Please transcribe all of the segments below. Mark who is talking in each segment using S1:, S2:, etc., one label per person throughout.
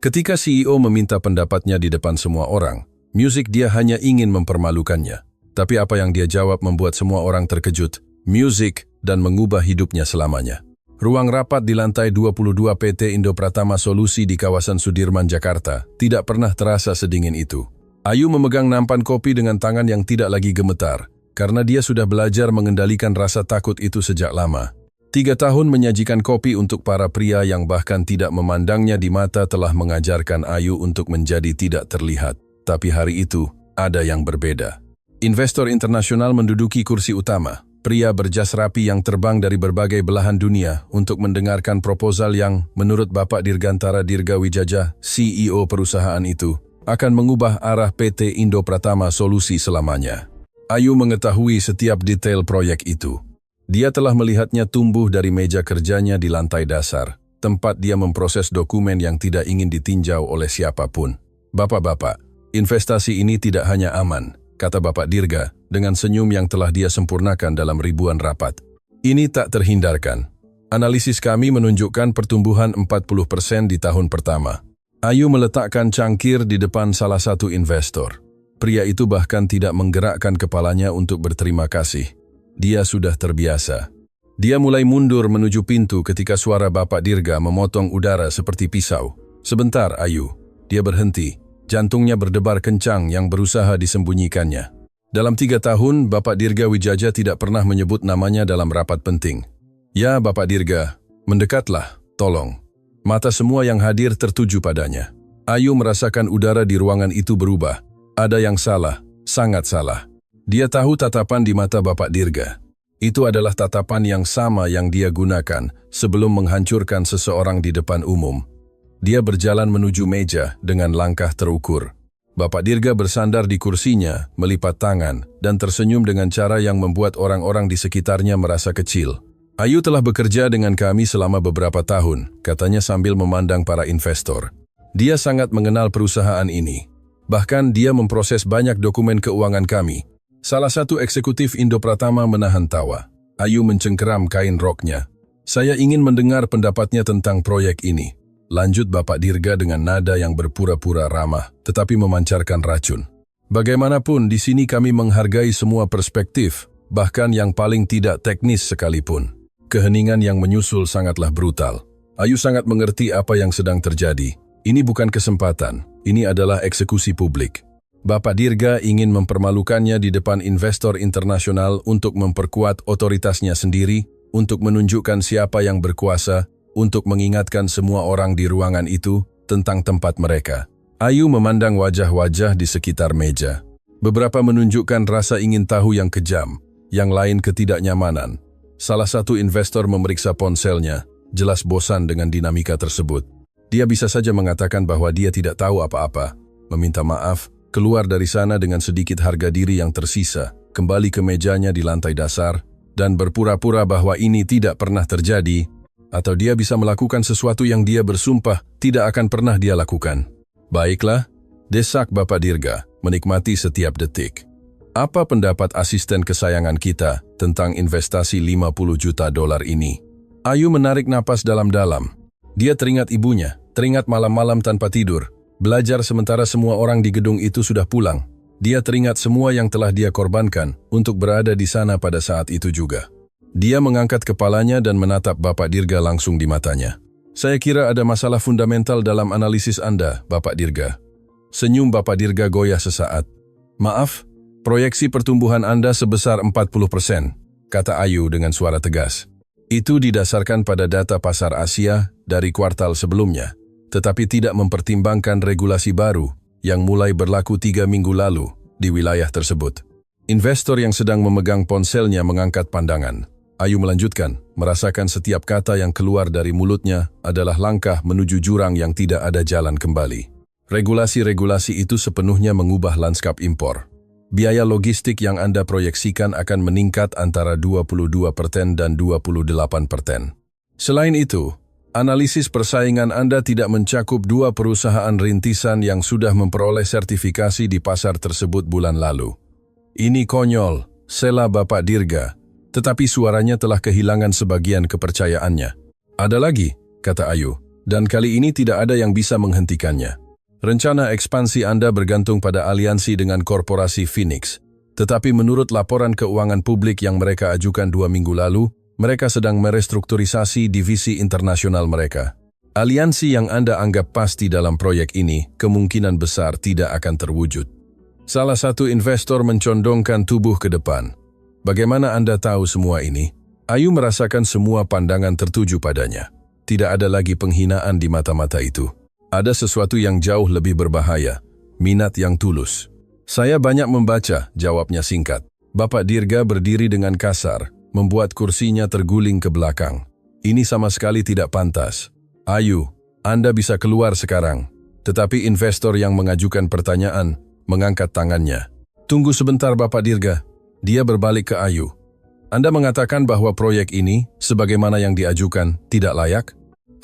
S1: Ketika CEO meminta pendapatnya di depan semua orang, Music dia hanya ingin mempermalukannya. Tapi apa yang dia jawab membuat semua orang terkejut. Music dan mengubah hidupnya selamanya. Ruang rapat di lantai 22 PT Indo Pratama Solusi di kawasan Sudirman, Jakarta tidak pernah terasa sedingin itu. Ayu memegang nampan kopi dengan tangan yang tidak lagi gemetar, karena dia sudah belajar mengendalikan rasa takut itu sejak lama. 3 tahun menyajikan kopi untuk para pria yang bahkan tidak memandangnya di mata telah mengajarkan Ayu untuk menjadi tidak terlihat. Tapi hari itu, ada yang berbeda. Investor internasional menduduki kursi utama. Pria berjas rapi yang terbang dari berbagai belahan dunia untuk mendengarkan proposal yang, menurut Bapak Dirgantara Dirgawijaya, CEO perusahaan itu, akan mengubah arah PT Indo Pratama Solusi selamanya. Ayu mengetahui setiap detail proyek itu. Dia telah melihatnya tumbuh dari meja kerjanya di lantai dasar, tempat dia memproses dokumen yang tidak ingin ditinjau oleh siapapun. Bapak-bapak, investasi ini tidak hanya aman, kata Bapak Dirga, dengan senyum yang telah dia sempurnakan dalam ribuan rapat. Ini tak terhindarkan. Analisis kami menunjukkan pertumbuhan 40% di tahun pertama. Ayu meletakkan cangkir di depan salah satu investor. Pria itu bahkan tidak menggerakkan kepalanya untuk berterima kasih. Dia sudah terbiasa. Dia mulai mundur menuju pintu ketika suara Bapak Dirga memotong udara seperti pisau. Sebentar, Ayu. Dia berhenti. Jantungnya berdebar kencang yang berusaha disembunyikannya. Dalam 3 tahun, Bapak Dirgawijaya tidak pernah menyebut namanya dalam rapat penting. Ya, Bapak Dirga, mendekatlah, tolong. Mata semua yang hadir tertuju padanya. Ayu merasakan udara di ruangan itu berubah. Ada yang salah, sangat salah. Dia tahu tatapan di mata Bapak Dirga. Itu adalah tatapan yang sama yang dia gunakan sebelum menghancurkan seseorang di depan umum. Dia berjalan menuju meja dengan langkah terukur. Bapak Dirga bersandar di kursinya, melipat tangan, dan tersenyum dengan cara yang membuat orang-orang di sekitarnya merasa kecil. Ayu telah bekerja dengan kami selama beberapa tahun, katanya sambil memandang para investor. Dia sangat mengenal perusahaan ini. Bahkan dia memproses banyak dokumen keuangan kami. Salah satu eksekutif Indo Pratama menahan tawa. Ayu mencengkeram kain roknya. Saya ingin mendengar pendapatnya tentang proyek ini. Lanjut Bapak Dirga dengan nada yang berpura-pura ramah, tetapi memancarkan racun. Bagaimanapun, di sini kami menghargai semua perspektif, bahkan yang paling tidak teknis sekalipun. Keheningan yang menyusul sangatlah brutal. Ayu sangat mengerti apa yang sedang terjadi. Ini bukan kesempatan, ini adalah eksekusi publik. Bapak Dirga ingin mempermalukannya di depan investor internasional untuk memperkuat otoritasnya sendiri, untuk menunjukkan siapa yang berkuasa, untuk mengingatkan semua orang di ruangan itu tentang tempat mereka. Ayu memandang wajah-wajah di sekitar meja. Beberapa menunjukkan rasa ingin tahu yang kejam, yang lain ketidaknyamanan. Salah satu investor memeriksa ponselnya, jelas bosan dengan dinamika tersebut. Dia bisa saja mengatakan bahwa dia tidak tahu apa-apa, meminta maaf, keluar dari sana dengan sedikit harga diri yang tersisa, kembali ke mejanya di lantai dasar, dan berpura-pura bahwa ini tidak pernah terjadi, atau dia bisa melakukan sesuatu yang dia bersumpah tidak akan pernah dia lakukan. Baiklah, desak Bapak Dirga, menikmati setiap detik. Apa pendapat asisten kesayangan kita tentang investasi $50 juta ini? Ayu menarik napas dalam-dalam. Dia teringat ibunya, teringat malam-malam tanpa tidur, belajar sementara semua orang di gedung itu sudah pulang. Dia teringat semua yang telah dia korbankan untuk berada di sana pada saat itu juga. Dia mengangkat kepalanya dan menatap Bapak Dirga langsung di matanya. Saya kira ada masalah fundamental dalam analisis Anda, Bapak Dirga. Senyum Bapak Dirga goyah sesaat. Maaf, proyeksi pertumbuhan Anda sebesar 40%, kata Ayu dengan suara tegas. Itu didasarkan pada data pasar Asia dari kuartal sebelumnya, tetapi tidak mempertimbangkan regulasi baru yang mulai berlaku 3 minggu lalu di wilayah tersebut. Investor yang sedang memegang ponselnya mengangkat pandangan. Ayu melanjutkan, merasakan setiap kata yang keluar dari mulutnya adalah langkah menuju jurang yang tidak ada jalan kembali. Regulasi-regulasi itu sepenuhnya mengubah lanskap impor. Biaya logistik yang Anda proyeksikan akan meningkat antara 22% dan 28%. Selain itu, analisis persaingan Anda tidak mencakup 2 perusahaan rintisan yang sudah memperoleh sertifikasi di pasar tersebut bulan lalu. Ini konyol, sela Bapak Dirga. Tetapi suaranya telah kehilangan sebagian kepercayaannya. Ada lagi, kata Ayu, Dan kali ini tidak ada yang bisa menghentikannya. Rencana ekspansi Anda bergantung pada aliansi dengan korporasi Phoenix. Tetapi menurut laporan keuangan publik yang mereka ajukan 2 minggu lalu, mereka sedang merestrukturisasi divisi internasional mereka. Aliansi yang Anda anggap pasti dalam proyek ini kemungkinan besar tidak akan terwujud. Salah satu investor mencondongkan tubuh ke depan. Bagaimana Anda tahu semua ini? Ayu merasakan semua pandangan tertuju padanya. Tidak ada lagi penghinaan di mata-mata itu. Ada sesuatu yang jauh lebih berbahaya, minat yang tulus. Saya banyak membaca, jawabnya singkat. Bapak Dirga berdiri dengan kasar, membuat kursinya terguling ke belakang. Ini sama sekali tidak pantas. Ayu, Anda bisa keluar sekarang. Tetapi investor yang mengajukan pertanyaan mengangkat tangannya. Tunggu sebentar Bapak Dirga. Dia berbalik ke Ayu. Anda mengatakan bahwa proyek ini, sebagaimana yang diajukan, tidak layak?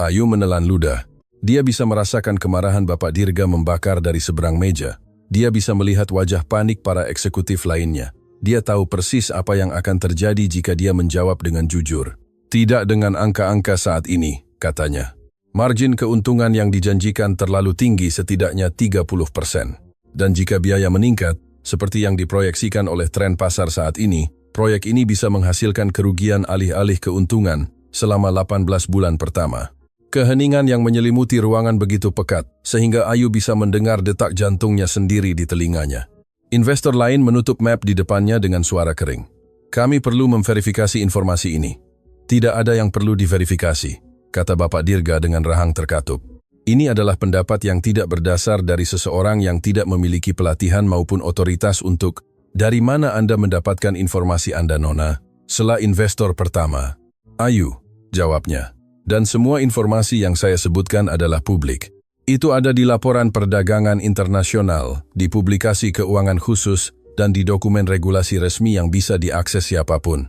S1: Ayu menelan ludah. Dia bisa merasakan kemarahan Bapak Dirga membakar dari seberang meja. Dia bisa melihat wajah panik para eksekutif lainnya. Dia tahu persis apa yang akan terjadi jika dia menjawab dengan jujur. Tidak dengan angka-angka saat ini, katanya. Margin keuntungan yang dijanjikan terlalu tinggi, setidaknya 30%. Dan jika biaya meningkat, seperti yang diproyeksikan oleh tren pasar saat ini, proyek ini bisa menghasilkan kerugian alih-alih keuntungan selama 18 bulan pertama. Keheningan yang menyelimuti ruangan begitu pekat, sehingga Ayu bisa mendengar detak jantungnya sendiri di telinganya. Investor lain menutup map di depannya dengan suara kering. Kami perlu memverifikasi informasi ini. Tidak ada yang perlu diverifikasi, kata Bapak Dirga dengan rahang terkatup. Ini adalah pendapat yang tidak berdasar dari seseorang yang tidak memiliki pelatihan maupun otoritas untuk, dari mana Anda mendapatkan informasi Anda, Nona? Sela investor pertama. Ayu, jawabnya. Dan semua informasi yang saya sebutkan adalah publik. Itu ada di laporan perdagangan internasional, di publikasi keuangan khusus, dan di dokumen regulasi resmi yang bisa diakses siapapun.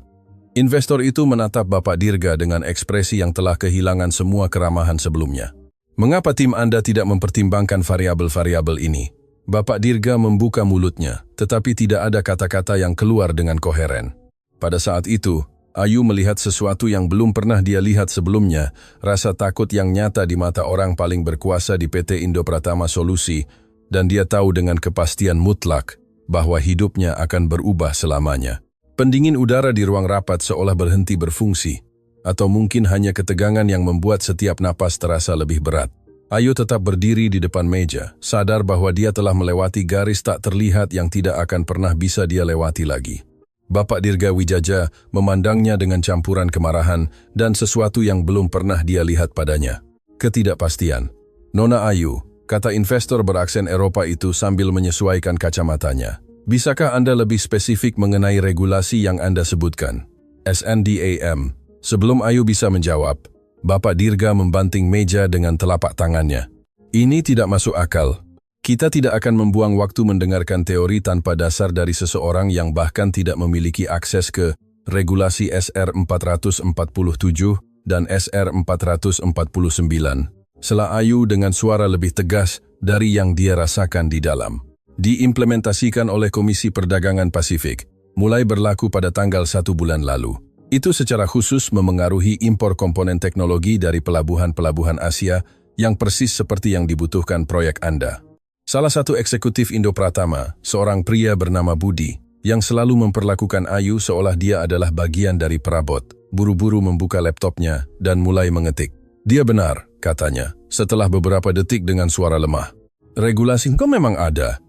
S1: Investor itu menatap Bapak Dirga dengan ekspresi yang telah kehilangan semua keramahan sebelumnya. Mengapa tim Anda tidak mempertimbangkan variabel-variabel ini? Bapak Dirga membuka mulutnya, tetapi tidak ada kata-kata yang keluar dengan koheren. Pada saat itu, Ayu melihat sesuatu yang belum pernah dia lihat sebelumnya, rasa takut yang nyata di mata orang paling berkuasa di PT Indo Pratama Solusi, dan dia tahu dengan kepastian mutlak bahwa hidupnya akan berubah selamanya. Pendingin udara di ruang rapat seolah berhenti berfungsi, atau mungkin hanya ketegangan yang membuat setiap napas terasa lebih berat. Ayu tetap berdiri di depan meja, sadar bahwa dia telah melewati garis tak terlihat yang tidak akan pernah bisa dia lewati lagi. Bapak Dirga Wijaja memandangnya dengan campuran kemarahan dan sesuatu yang belum pernah dia lihat padanya. Ketidakpastian. Nona Ayu, kata investor beraksen Eropa itu sambil menyesuaikan kacamatanya. Bisakah Anda lebih spesifik mengenai regulasi yang Anda sebutkan? SNDAM. Sebelum Ayu bisa menjawab, Bapak Dirga membanting meja dengan telapak tangannya. Ini tidak masuk akal. Kita tidak akan membuang waktu mendengarkan teori tanpa dasar dari seseorang yang bahkan tidak memiliki akses ke regulasi SR 447 dan SR 449. Sela Ayu dengan suara lebih tegas dari yang dia rasakan di dalam. Diimplementasikan oleh Komisi Perdagangan Pasifik, mulai berlaku pada tanggal 1 bulan lalu. Itu secara khusus memengaruhi impor komponen teknologi dari pelabuhan-pelabuhan Asia yang persis seperti yang dibutuhkan proyek Anda. Salah satu eksekutif Indo Pratama, seorang pria bernama Budi, yang selalu memperlakukan Ayu seolah dia adalah bagian dari perabot, buru-buru membuka laptopnya dan mulai mengetik. Dia benar, katanya, setelah beberapa detik dengan suara lemah. Regulasi kok memang ada.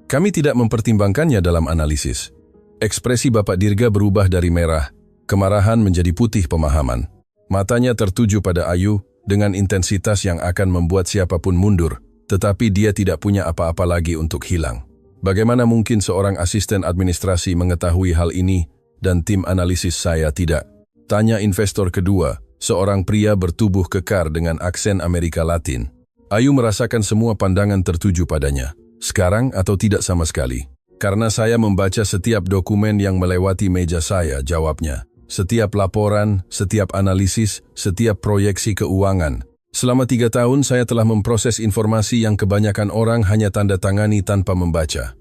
S1: Kami tidak mempertimbangkannya dalam analisis. Ekspresi Bapak Dirga berubah dari merah, kemarahan menjadi putih pemahaman. Matanya tertuju pada Ayu dengan intensitas yang akan membuat siapapun mundur, tetapi dia tidak punya apa-apa lagi untuk hilang. Bagaimana mungkin seorang asisten administrasi mengetahui hal ini dan tim analisis saya tidak? Tanya investor kedua, seorang pria bertubuh kekar dengan aksen Amerika Latin. Ayu merasakan semua pandangan tertuju padanya. Sekarang atau tidak sama sekali? Karena saya membaca setiap dokumen yang melewati meja saya, jawabnya. Setiap laporan, setiap analisis, setiap proyeksi keuangan. Selama 3 tahun saya telah memproses informasi yang kebanyakan orang hanya tanda tangani tanpa membaca.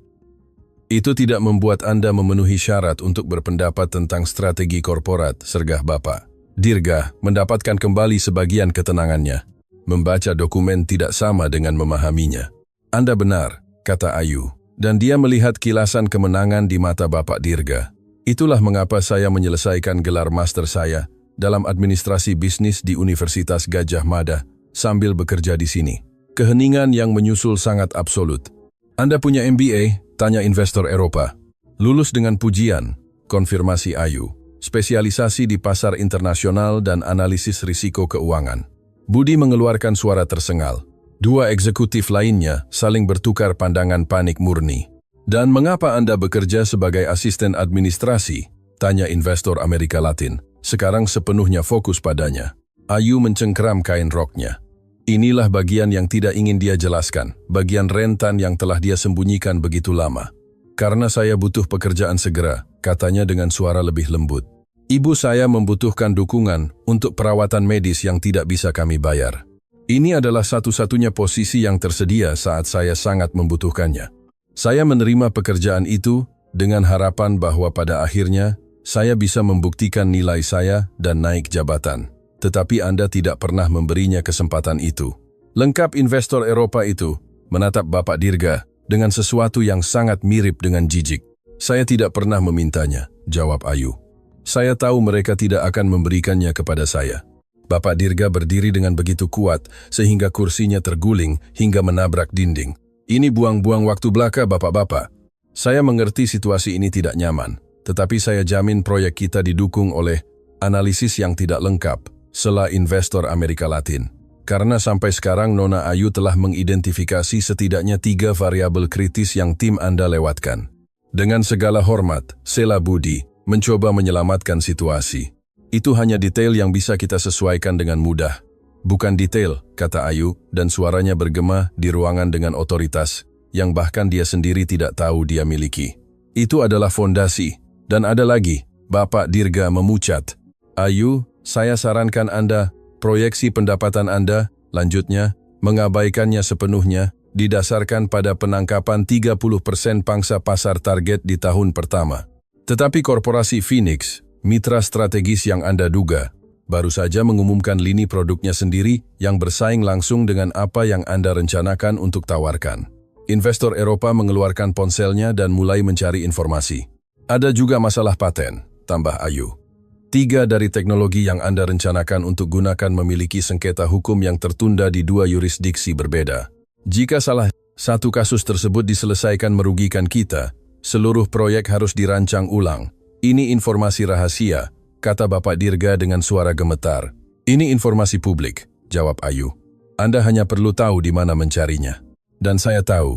S1: Itu tidak membuat Anda memenuhi syarat untuk berpendapat tentang strategi korporat, sergah Bapak. Dirga mendapatkan kembali sebagian ketenangannya. Membaca dokumen tidak sama dengan memahaminya. Anda benar, kata Ayu, dan dia melihat kilasan kemenangan di mata Bapak Dirga. Itulah mengapa saya menyelesaikan gelar master saya dalam administrasi bisnis di Universitas Gajah Mada sambil bekerja di sini. Keheningan yang menyusul sangat absolut. Anda punya MBA? Tanya investor Eropa. Lulus dengan pujian, konfirmasi Ayu. Spesialisasi di pasar internasional dan analisis risiko keuangan. Budi mengeluarkan suara tersengal. Dua eksekutif lainnya saling bertukar pandangan panik murni. Dan mengapa Anda bekerja sebagai asisten administrasi? Tanya investor Amerika Latin, sekarang sepenuhnya fokus padanya. Ayu mencengkeram kain roknya. Inilah bagian yang tidak ingin dia jelaskan, bagian rentan yang telah dia sembunyikan begitu lama. Karena saya butuh pekerjaan segera, katanya dengan suara lebih lembut. Ibu saya membutuhkan dukungan untuk perawatan medis yang tidak bisa kami bayar. Ini adalah satu-satunya posisi yang tersedia saat saya sangat membutuhkannya. Saya menerima pekerjaan itu dengan harapan bahwa pada akhirnya saya bisa membuktikan nilai saya dan naik jabatan. Tetapi Anda tidak pernah memberinya kesempatan itu. Lengkap investor Eropa itu menatap Bapak Dirga dengan sesuatu yang sangat mirip dengan jijik. Saya tidak pernah memintanya, jawab Ayu. Saya tahu mereka tidak akan memberikannya kepada saya. Bapak Dirga berdiri dengan begitu kuat sehingga kursinya terguling hingga menabrak dinding. Ini buang-buang waktu belaka, bapak-bapak. Saya mengerti situasi ini tidak nyaman, tetapi saya jamin proyek kita didukung oleh analisis yang tidak lengkap, sela investor Amerika Latin. Karena sampai sekarang Nona Ayu telah mengidentifikasi setidaknya 3 variabel kritis yang tim Anda lewatkan. Dengan segala hormat, sela Budi mencoba menyelamatkan situasi. Itu hanya detail yang bisa kita sesuaikan dengan mudah. Bukan detail, kata Ayu, dan suaranya bergema di ruangan dengan otoritas, yang bahkan dia sendiri tidak tahu dia miliki. Itu adalah fondasi. Dan ada lagi, Bapak Dirga memucat. Ayu, saya sarankan Anda, proyeksi pendapatan Anda, lanjutnya, mengabaikannya sepenuhnya, didasarkan pada penangkapan 30% pangsa pasar target di tahun pertama. Tetapi korporasi Phoenix, mitra strategis yang Anda duga, baru saja mengumumkan lini produknya sendiri yang bersaing langsung dengan apa yang Anda rencanakan untuk tawarkan. Investor Eropa mengeluarkan ponselnya dan mulai mencari informasi. Ada juga masalah paten, tambah Ayu. 3 dari teknologi yang Anda rencanakan untuk gunakan memiliki sengketa hukum yang tertunda di 2 yurisdiksi berbeda. Jika salah satu kasus tersebut diselesaikan merugikan kita, seluruh proyek harus dirancang ulang. Ini informasi rahasia, kata Bapak Dirga dengan suara gemetar. Ini informasi publik, jawab Ayu. Anda hanya perlu tahu di mana mencarinya. Dan saya tahu.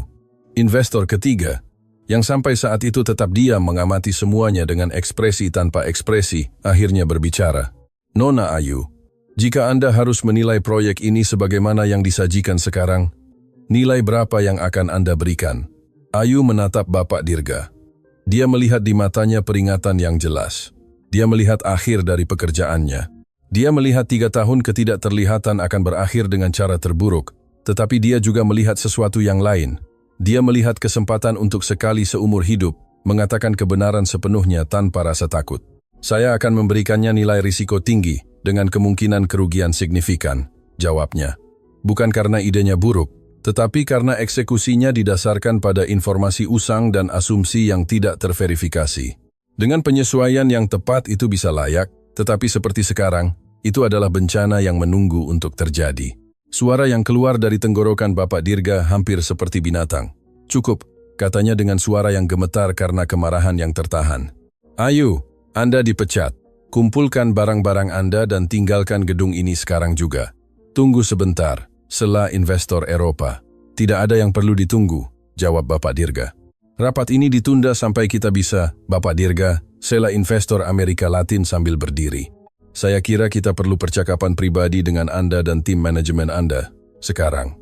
S1: Investor ketiga, yang sampai saat itu tetap diam mengamati semuanya dengan ekspresi tanpa ekspresi, akhirnya berbicara. Nona Ayu, jika Anda harus menilai proyek ini sebagaimana yang disajikan sekarang, nilai berapa yang akan Anda berikan? Ayu menatap Bapak Dirga. Dia melihat di matanya peringatan yang jelas. Dia melihat akhir dari pekerjaannya. Dia melihat 3 tahun ketidakterlihatan akan berakhir dengan cara terburuk, tetapi dia juga melihat sesuatu yang lain. Dia melihat kesempatan untuk sekali seumur hidup, mengatakan kebenaran sepenuhnya tanpa rasa takut. Saya akan memberikannya nilai risiko tinggi dengan kemungkinan kerugian signifikan, jawabnya. Bukan karena idenya buruk, tetapi karena eksekusinya didasarkan pada informasi usang dan asumsi yang tidak terverifikasi. Dengan penyesuaian yang tepat itu bisa layak, tetapi seperti sekarang, itu adalah bencana yang menunggu untuk terjadi. Suara yang keluar dari tenggorokan Bapak Dirga hampir seperti binatang. Cukup, katanya dengan suara yang gemetar karena kemarahan yang tertahan. Ayu, Anda dipecat. Kumpulkan barang-barang Anda dan tinggalkan gedung ini sekarang juga. Tunggu sebentar, sela investor Eropa. Tidak ada yang perlu ditunggu, jawab Bapak Dirga. Rapat ini ditunda sampai kita bisa, Bapak Dirga, sela investor Amerika Latin sambil berdiri. Saya kira kita perlu percakapan pribadi dengan Anda dan tim manajemen Anda. Sekarang.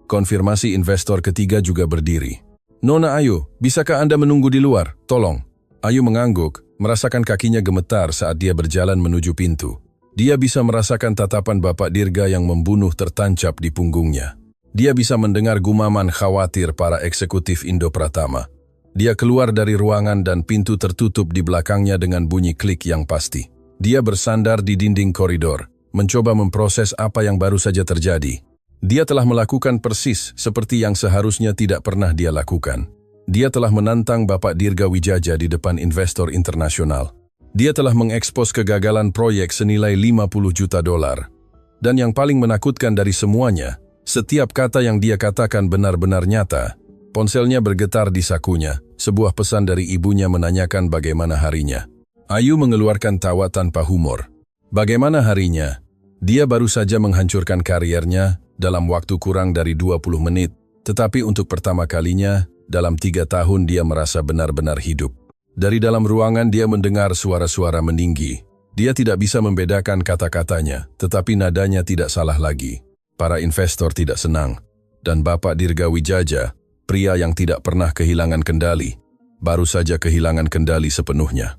S1: Konfirmasi investor ketiga juga berdiri. Nona Ayu, bisakah Anda menunggu di luar? Tolong. Ayu mengangguk, merasakan kakinya gemetar saat dia berjalan menuju pintu. Dia bisa merasakan tatapan Bapak Dirga yang membunuh tertancap di punggungnya. Dia bisa mendengar gumaman khawatir para eksekutif Indo Pratama. Dia keluar dari ruangan dan pintu tertutup di belakangnya dengan bunyi klik yang pasti. Dia bersandar di dinding koridor, mencoba memproses apa yang baru saja terjadi. Dia telah melakukan persis seperti yang seharusnya tidak pernah dia lakukan. Dia telah menantang Bapak Dirga Wijaja di depan investor internasional. Dia telah mengekspos kegagalan proyek senilai 50 juta dolar. Dan yang paling menakutkan dari semuanya, setiap kata yang dia katakan benar-benar nyata. Ponselnya bergetar di sakunya, sebuah pesan dari ibunya menanyakan bagaimana harinya. Ayu mengeluarkan tawa tanpa humor. Bagaimana harinya? Dia baru saja menghancurkan kariernya dalam waktu kurang dari 20 menit, tetapi untuk pertama kalinya, dalam 3 tahun dia merasa benar-benar hidup. Dari dalam ruangan dia mendengar suara-suara meninggi. Dia tidak bisa membedakan kata-katanya, tetapi nadanya tidak salah lagi. Para investor tidak senang. Dan Bapak Dirga Wijaja, pria yang tidak pernah kehilangan kendali, baru saja kehilangan kendali sepenuhnya.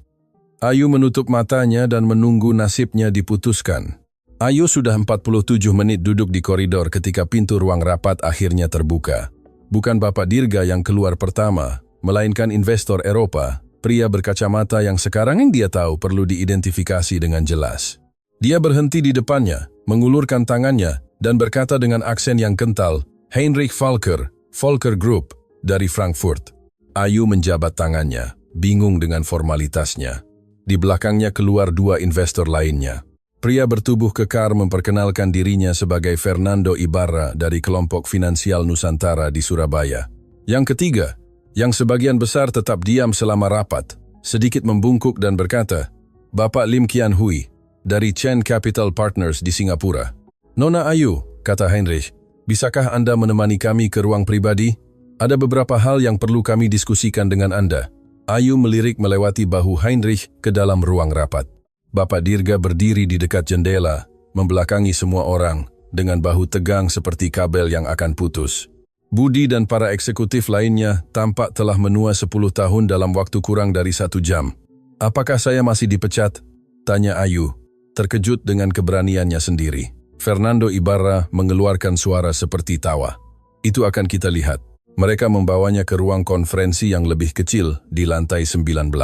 S1: Ayu menutup matanya dan menunggu nasibnya diputuskan. Ayu sudah 47 menit duduk di koridor ketika pintu ruang rapat akhirnya terbuka. Bukan Bapak Dirga yang keluar pertama, melainkan investor Eropa, pria berkacamata yang sekarang dia tahu perlu diidentifikasi dengan jelas. Dia berhenti di depannya, mengulurkan tangannya, dan berkata dengan aksen yang kental, Heinrich Volker, Volker Group, dari Frankfurt. Ayu menjabat tangannya, bingung dengan formalitasnya. Di belakangnya keluar 2 investor lainnya. Pria bertubuh kekar memperkenalkan dirinya sebagai Fernando Ibarra dari kelompok finansial Nusantara di Surabaya. Yang ketiga, yang sebagian besar tetap diam selama rapat, sedikit membungkuk dan berkata, Bapak Lim Kian Hui, dari Chen Capital Partners di Singapura. Nona Ayu, kata Heinrich, bisakah Anda menemani kami ke ruang pribadi? Ada beberapa hal yang perlu kami diskusikan dengan Anda. Ayu melirik melewati bahu Heinrich ke dalam ruang rapat. Bapak Dirga berdiri di dekat jendela, membelakangi semua orang, dengan bahu tegang seperti kabel yang akan putus. Budi dan para eksekutif lainnya tampak telah menua 10 tahun dalam waktu kurang dari 1 jam. Apakah saya masih dipecat? Tanya Ayu, terkejut dengan keberaniannya sendiri. Fernando Ibarra mengeluarkan suara seperti tawa. Itu akan kita lihat. Mereka membawanya ke ruang konferensi yang lebih kecil di lantai 19.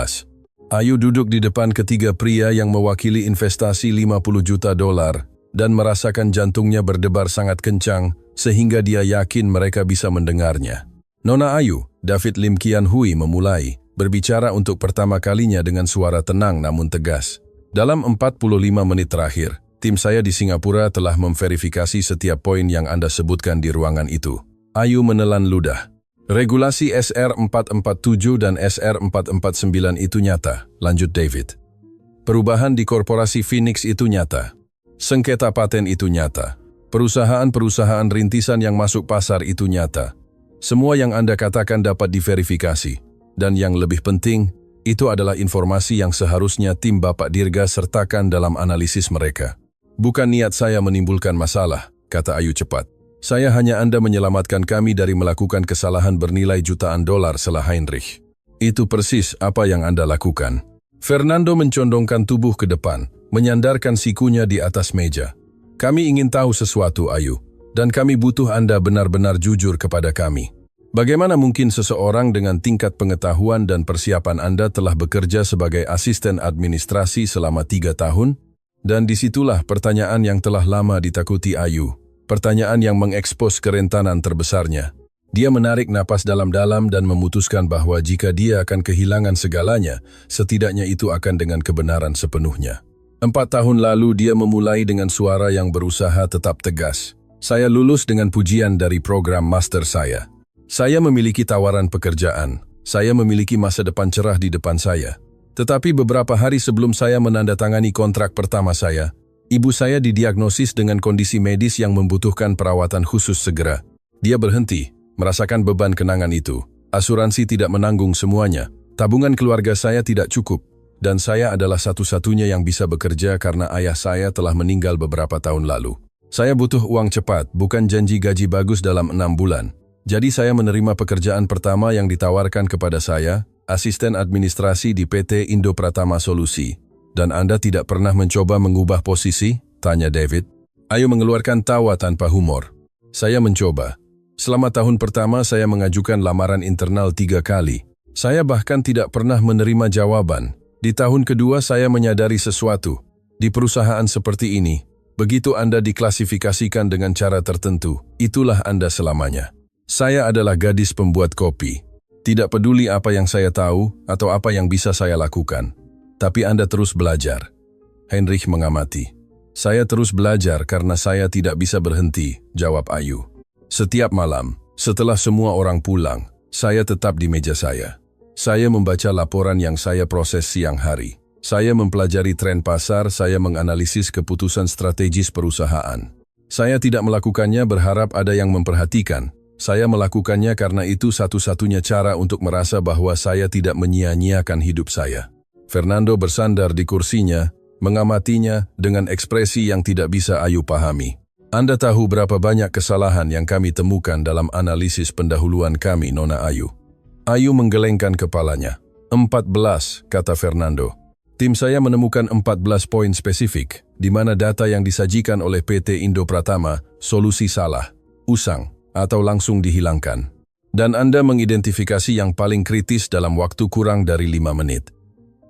S1: Ayu duduk di depan ketiga pria yang mewakili investasi 50 juta dolar dan merasakan jantungnya berdebar sangat kencang sehingga dia yakin mereka bisa mendengarnya. Nona Ayu, David Lim Kian Hui memulai, berbicara untuk pertama kalinya dengan suara tenang namun tegas. Dalam 45 menit terakhir, tim saya di Singapura telah memverifikasi setiap poin yang Anda sebutkan di ruangan itu. Ayu menelan ludah. Regulasi SR447 dan SR449 itu nyata, lanjut David. Perubahan di korporasi Phoenix itu nyata. Sengketa paten itu nyata. Perusahaan-perusahaan rintisan yang masuk pasar itu nyata. Semua yang Anda katakan dapat diverifikasi. Dan yang lebih penting, itu adalah informasi yang seharusnya tim Bapak Dirga sertakan dalam analisis mereka. Bukan niat saya menimbulkan masalah, kata Ayu cepat. Saya hanya Anda menyelamatkan kami dari melakukan kesalahan bernilai jutaan dolar setelah Heinrich. Itu persis apa yang Anda lakukan. Fernando mencondongkan tubuh ke depan, menyandarkan sikunya di atas meja. Kami ingin tahu sesuatu, Ayu, dan kami butuh Anda benar-benar jujur kepada kami. Bagaimana mungkin seseorang dengan tingkat pengetahuan dan persiapan Anda telah bekerja sebagai asisten administrasi selama 3 tahun? Dan disitulah pertanyaan yang telah lama ditakuti Ayu. Pertanyaan yang mengekspos kerentanan terbesarnya. Dia menarik napas dalam-dalam dan memutuskan bahwa jika dia akan kehilangan segalanya, setidaknya itu akan dengan kebenaran sepenuhnya. 4 tahun lalu dia memulai dengan suara yang berusaha tetap tegas. Saya lulus dengan pujian dari program master saya. Saya memiliki tawaran pekerjaan. Saya memiliki masa depan cerah di depan saya. Tetapi beberapa hari sebelum saya menandatangani kontrak pertama saya, ibu saya didiagnosis dengan kondisi medis yang membutuhkan perawatan khusus segera. Dia berhenti, merasakan beban kenangan itu. Asuransi tidak menanggung semuanya. Tabungan keluarga saya tidak cukup. Dan saya adalah satu-satunya yang bisa bekerja karena ayah saya telah meninggal beberapa tahun lalu. Saya butuh uang cepat, bukan janji gaji bagus dalam 6 bulan. Jadi saya menerima pekerjaan pertama yang ditawarkan kepada saya, asisten administrasi di PT Indo Pratama Solusi. Dan Anda tidak pernah mencoba mengubah posisi? Tanya David. Ayu mengeluarkan tawa tanpa humor. Saya mencoba. Selama tahun pertama saya mengajukan lamaran internal 3 kali. Saya bahkan tidak pernah menerima jawaban. Di tahun kedua saya menyadari sesuatu. Di perusahaan seperti ini, begitu Anda diklasifikasikan dengan cara tertentu, itulah Anda selamanya. Saya adalah gadis pembuat kopi. Tidak peduli apa yang saya tahu atau apa yang bisa saya lakukan. Tapi Anda terus belajar. Heinrich mengamati. Saya terus belajar karena saya tidak bisa berhenti, jawab Ayu. Setiap malam, setelah semua orang pulang, saya tetap di meja saya. Saya membaca laporan yang saya proses siang hari. Saya mempelajari tren pasar, saya menganalisis keputusan strategis perusahaan. Saya tidak melakukannya berharap ada yang memperhatikan. Saya melakukannya karena itu satu-satunya cara untuk merasa bahwa saya tidak menyia-nyiakan hidup saya. Fernando bersandar di kursinya, mengamatinya dengan ekspresi yang tidak bisa Ayu pahami. Anda tahu berapa banyak kesalahan yang kami temukan dalam analisis pendahuluan kami, Nona Ayu. Ayu menggelengkan kepalanya. 14, kata Fernando. Tim saya menemukan 14 poin spesifik, di mana data yang disajikan oleh PT Indo Pratama, solusi salah, usang, atau langsung dihilangkan. Dan Anda mengidentifikasi yang paling kritis dalam waktu kurang dari 5 menit.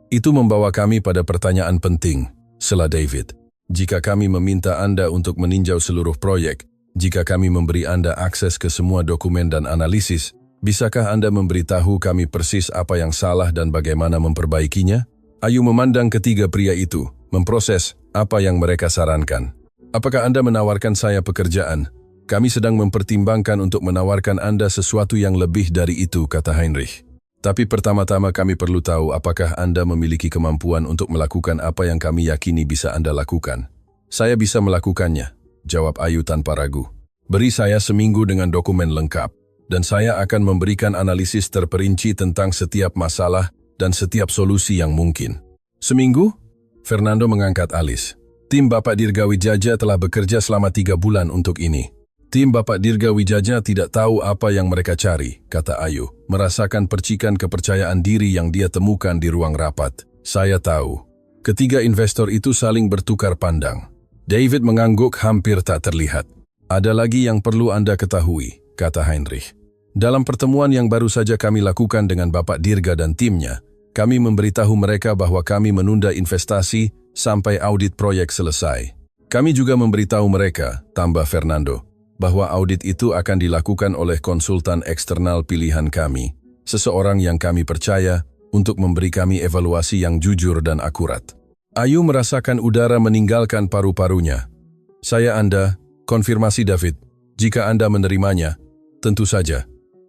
S1: Itu membawa kami pada pertanyaan penting, sela David. Jika kami meminta Anda untuk meninjau seluruh proyek, jika kami memberi Anda akses ke semua dokumen dan analisis, bisakah Anda memberitahu kami persis apa yang salah dan bagaimana memperbaikinya? Ayu memandang ketiga pria itu, memproses apa yang mereka sarankan. Apakah Anda menawarkan saya pekerjaan? Kami sedang mempertimbangkan untuk menawarkan Anda sesuatu yang lebih dari itu, kata Heinrich. Tapi pertama-tama kami perlu tahu apakah Anda memiliki kemampuan untuk melakukan apa yang kami yakini bisa Anda lakukan. Saya bisa melakukannya, jawab Ayu tanpa ragu. Beri saya seminggu dengan dokumen lengkap, dan saya akan memberikan analisis terperinci tentang setiap masalah dan setiap solusi yang mungkin. Seminggu? Fernando mengangkat alis. Tim Bapak Dirga Wijaja telah bekerja selama 3 bulan untuk ini. Tim Bapak Dirga Wijaja tidak tahu apa yang mereka cari, kata Ayu, merasakan percikan kepercayaan diri yang dia temukan di ruang rapat. Saya tahu. Ketiga investor itu saling bertukar pandang. David mengangguk hampir tak terlihat. Ada lagi yang perlu Anda ketahui, kata Heinrich. Dalam pertemuan yang baru saja kami lakukan dengan Bapak Dirga dan timnya, kami memberitahu mereka bahwa kami menunda investasi sampai audit proyek selesai. Kami juga memberitahu mereka, tambah Fernando, bahwa audit itu akan dilakukan oleh konsultan eksternal pilihan kami, seseorang yang kami percaya untuk memberi kami evaluasi yang jujur dan akurat. Ayu merasakan udara meninggalkan paru-parunya. Saya Anda, konfirmasi David, jika Anda menerimanya, tentu saja.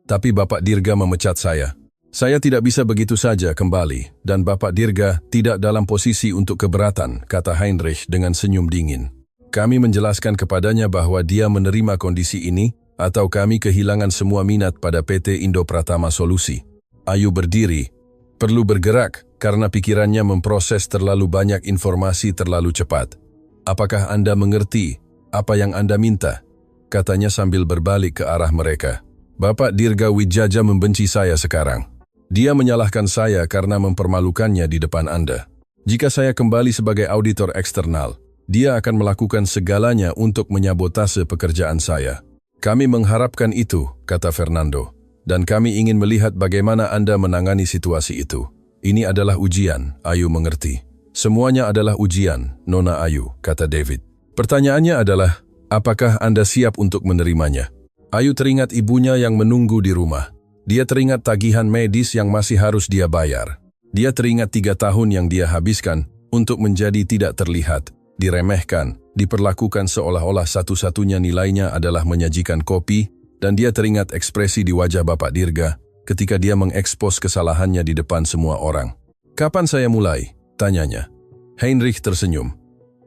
S1: Tapi Bapak Dirga memecat saya. Saya tidak bisa begitu saja kembali, dan Bapak Dirga tidak dalam posisi untuk keberatan, kata Heinrich dengan senyum dingin. Kami menjelaskan kepadanya bahwa dia menerima kondisi ini, atau kami kehilangan semua minat pada PT Indo Pratama Solusi. Ayu berdiri, perlu bergerak, karena pikirannya memproses terlalu banyak informasi terlalu cepat. Apakah Anda mengerti apa yang Anda minta? Katanya sambil berbalik ke arah mereka. Bapak Dirga Wijaja membenci saya sekarang. Dia menyalahkan saya karena mempermalukannya di depan Anda. Jika saya kembali sebagai auditor eksternal, dia akan melakukan segalanya untuk menyabotase pekerjaan saya. Kami mengharapkan itu, kata Fernando, dan kami ingin melihat bagaimana Anda menangani situasi itu. Ini adalah ujian, Ayu mengerti. Semuanya adalah ujian, Nona Ayu, kata David. Pertanyaannya adalah, apakah Anda siap untuk menerimanya? Ayu teringat ibunya yang menunggu di rumah. Dia teringat tagihan medis yang masih harus dia bayar. Dia teringat 3 tahun yang dia habiskan untuk menjadi tidak terlihat, diremehkan, diperlakukan seolah-olah satu-satunya nilainya adalah menyajikan kopi, dan dia teringat ekspresi di wajah Bapak Dirga ketika dia mengekspos kesalahannya di depan semua orang. Kapan saya mulai? Tanyanya. Heinrich tersenyum.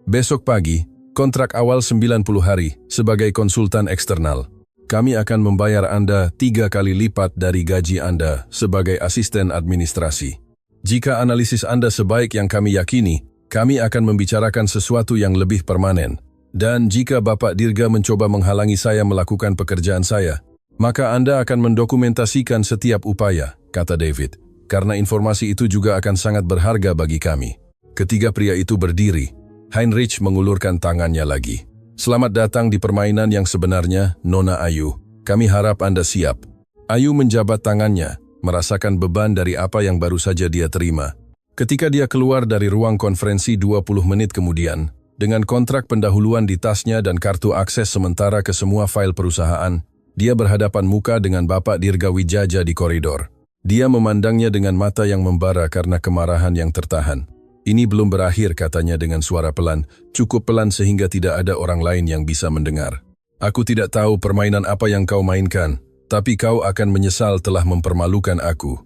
S1: Besok pagi, kontrak awal 90 hari sebagai konsultan eksternal. Kami akan membayar Anda 3 kali lipat dari gaji Anda sebagai asisten administrasi. Jika analisis Anda sebaik yang kami yakini, kami akan membicarakan sesuatu yang lebih permanen. Dan jika Bapak Dirga mencoba menghalangi saya melakukan pekerjaan saya, maka Anda akan mendokumentasikan setiap upaya, kata David. Karena informasi itu juga akan sangat berharga bagi kami. Ketiga pria itu berdiri. Heinrich mengulurkan tangannya lagi. Selamat datang di permainan yang sebenarnya, Nona Ayu. Kami harap Anda siap. Ayu menjabat tangannya, merasakan beban dari apa yang baru saja dia terima. Ketika dia keluar dari ruang konferensi 20 menit kemudian, dengan kontrak pendahuluan di tasnya dan kartu akses sementara ke semua file perusahaan, dia berhadapan muka dengan Bapak Dirga Wijaja di koridor. Dia memandangnya dengan mata yang membara karena kemarahan yang tertahan. Ini belum berakhir, katanya dengan suara pelan, cukup pelan sehingga tidak ada orang lain yang bisa mendengar. Aku tidak tahu permainan apa yang kau mainkan, tapi kau akan menyesal telah mempermalukan aku.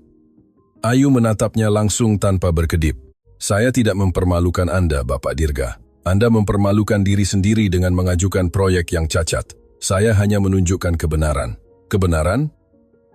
S1: Ayu menatapnya langsung tanpa berkedip. Saya tidak mempermalukan Anda, Bapak Dirga. Anda mempermalukan diri sendiri dengan mengajukan proyek yang cacat. Saya hanya menunjukkan kebenaran. Kebenaran?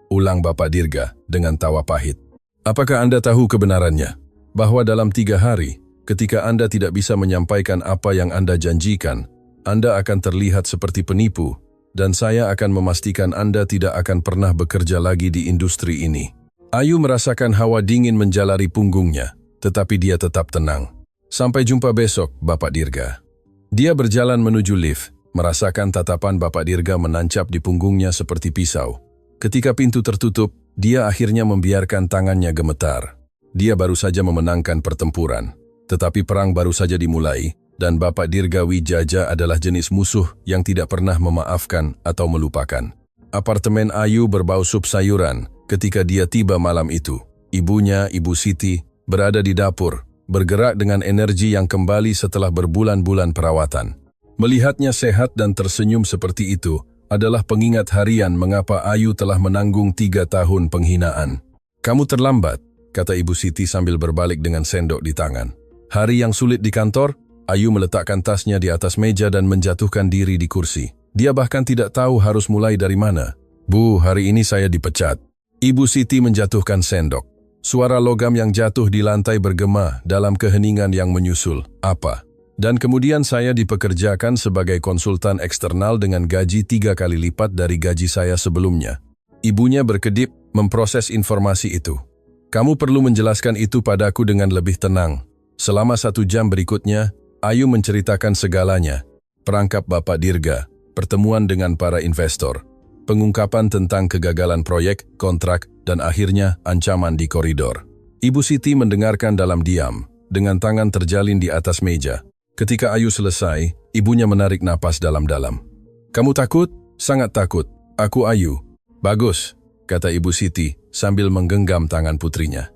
S1: Ulang Bapak Dirga dengan tawa pahit. Apakah Anda tahu kebenarannya? Bahwa dalam 3 hari, ketika Anda tidak bisa menyampaikan apa yang Anda janjikan, Anda akan terlihat seperti penipu, dan saya akan memastikan Anda tidak akan pernah bekerja lagi di industri ini. Ayu merasakan hawa dingin menjalari punggungnya, tetapi dia tetap tenang. Sampai jumpa besok, Bapak Dirga. Dia berjalan menuju lift, merasakan tatapan Bapak Dirga menancap di punggungnya seperti pisau. Ketika pintu tertutup, dia akhirnya membiarkan tangannya gemetar. Dia baru saja memenangkan pertempuran, tetapi perang baru saja dimulai, dan Bapak Dirga Wijaja adalah jenis musuh yang tidak pernah memaafkan atau melupakan. Apartemen Ayu berbau sup sayuran. Ketika dia tiba malam itu, ibunya, Ibu Siti, berada di dapur, bergerak dengan energi yang kembali setelah berbulan-bulan perawatan. Melihatnya sehat dan tersenyum seperti itu adalah pengingat harian mengapa Ayu telah menanggung 3 tahun penghinaan. Kamu terlambat, kata Ibu Siti sambil berbalik dengan sendok di tangan. Hari yang sulit di kantor, Ayu meletakkan tasnya di atas meja dan menjatuhkan diri di kursi. Dia bahkan tidak tahu harus mulai dari mana. Bu, hari ini saya dipecat. Ibu Siti menjatuhkan sendok. Suara logam yang jatuh di lantai bergema dalam keheningan yang menyusul. Apa? Dan kemudian saya dipekerjakan sebagai konsultan eksternal dengan gaji 3 kali lipat dari gaji saya sebelumnya. Ibunya berkedip memproses informasi itu. Kamu perlu menjelaskan itu padaku dengan lebih tenang. Selama 1 jam berikutnya, Ayu menceritakan segalanya. Perangkap Bapak Dirga, pertemuan dengan para investor, pengungkapan tentang kegagalan proyek, kontrak, dan akhirnya ancaman di koridor. Ibu Siti mendengarkan dalam diam, dengan tangan terjalin di atas meja. Ketika Ayu selesai, ibunya menarik napas dalam-dalam. Kamu takut? Sangat takut. Aku Ayu. Bagus, kata Ibu Siti sambil menggenggam tangan putrinya.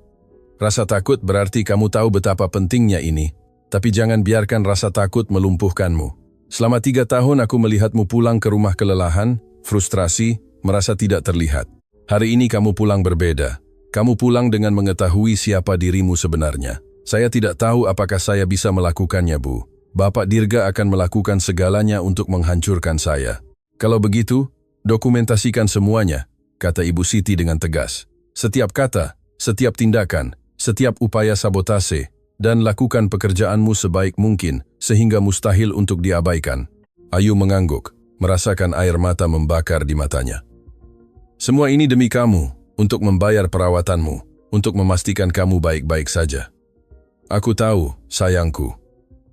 S1: Rasa takut berarti kamu tahu betapa pentingnya ini, tapi jangan biarkan rasa takut melumpuhkanmu. Selama 3 tahun aku melihatmu pulang ke rumah kelelahan, frustrasi, merasa tidak terlihat. Hari ini kamu pulang berbeda. Kamu pulang dengan mengetahui siapa dirimu sebenarnya. Saya tidak tahu apakah saya bisa melakukannya, Bu. Bapak Dirga akan melakukan segalanya untuk menghancurkan saya. Kalau begitu, dokumentasikan semuanya, kata Ibu Siti dengan tegas. Setiap kata, setiap tindakan, setiap upaya sabotase, dan lakukan pekerjaanmu sebaik mungkin sehingga mustahil untuk diabaikan. Ayu mengangguk, merasakan air mata membakar di matanya. Semua ini demi kamu, untuk membayar perawatanmu, untuk memastikan kamu baik-baik saja. Aku tahu, sayangku.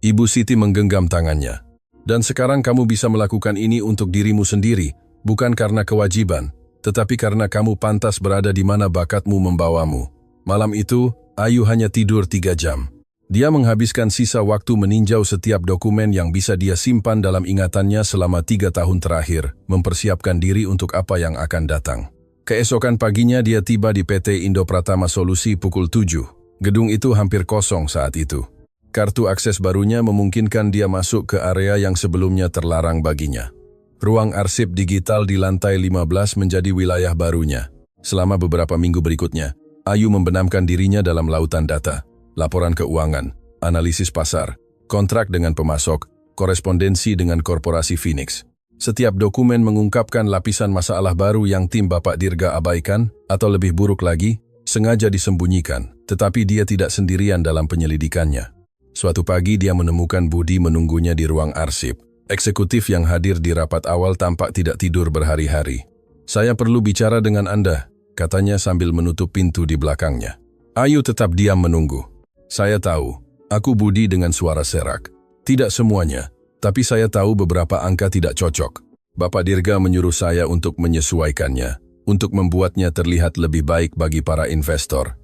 S1: Ibu Siti menggenggam tangannya. Dan sekarang kamu bisa melakukan ini untuk dirimu sendiri, bukan karena kewajiban, tetapi karena kamu pantas berada di mana bakatmu membawamu. Malam itu, Ayu hanya tidur 3 jam. Dia menghabiskan sisa waktu meninjau setiap dokumen yang bisa dia simpan dalam ingatannya selama 3 tahun terakhir, mempersiapkan diri untuk apa yang akan datang. Keesokan paginya dia tiba di PT Indo Pratama Solusi pukul 7. Gedung itu hampir kosong saat itu. Kartu akses barunya memungkinkan dia masuk ke area yang sebelumnya terlarang baginya. Ruang arsip digital di lantai 15 menjadi wilayah barunya. Selama beberapa minggu berikutnya, Ayu membenamkan dirinya dalam lautan data. Laporan keuangan, analisis pasar, kontrak dengan pemasok, korespondensi dengan korporasi Phoenix. Setiap dokumen mengungkapkan lapisan masalah baru yang tim Bapak Dirga abaikan, atau lebih buruk lagi, sengaja disembunyikan, tetapi dia tidak sendirian dalam penyelidikannya. Suatu pagi dia menemukan Budi menunggunya di ruang arsip. Eksekutif yang hadir di rapat awal tampak tidak tidur berhari-hari. Saya perlu bicara dengan Anda, katanya sambil menutup pintu di belakangnya. Ayu tetap diam menunggu. Saya tahu, aku Budi dengan suara serak. Tidak semuanya, tapi saya tahu beberapa angka tidak cocok. Bapak Dirga menyuruh saya untuk menyesuaikannya, untuk membuatnya terlihat lebih baik bagi para investor.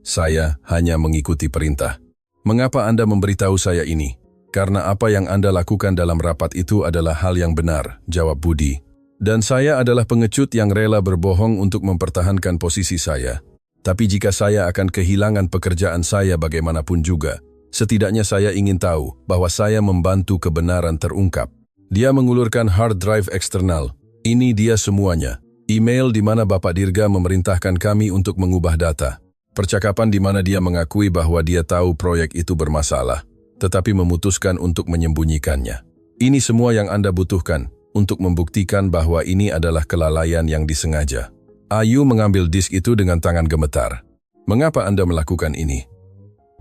S1: Saya hanya mengikuti perintah. Mengapa Anda memberitahu saya ini? Karena apa yang Anda lakukan dalam rapat itu adalah hal yang benar, jawab Budi. Dan saya adalah pengecut yang rela berbohong untuk mempertahankan posisi saya. Tapi jika saya akan kehilangan pekerjaan saya bagaimanapun juga, setidaknya saya ingin tahu bahwa saya membantu kebenaran terungkap. Dia mengulurkan hard drive eksternal. Ini dia semuanya. Email di mana Bapak Dirga memerintahkan kami untuk mengubah data. Percakapan di mana dia mengakui bahwa dia tahu proyek itu bermasalah, tetapi memutuskan untuk menyembunyikannya. Ini semua yang Anda butuhkan untuk membuktikan bahwa ini adalah kelalaian yang disengaja. Ayu mengambil disk itu dengan tangan gemetar. Mengapa Anda melakukan ini?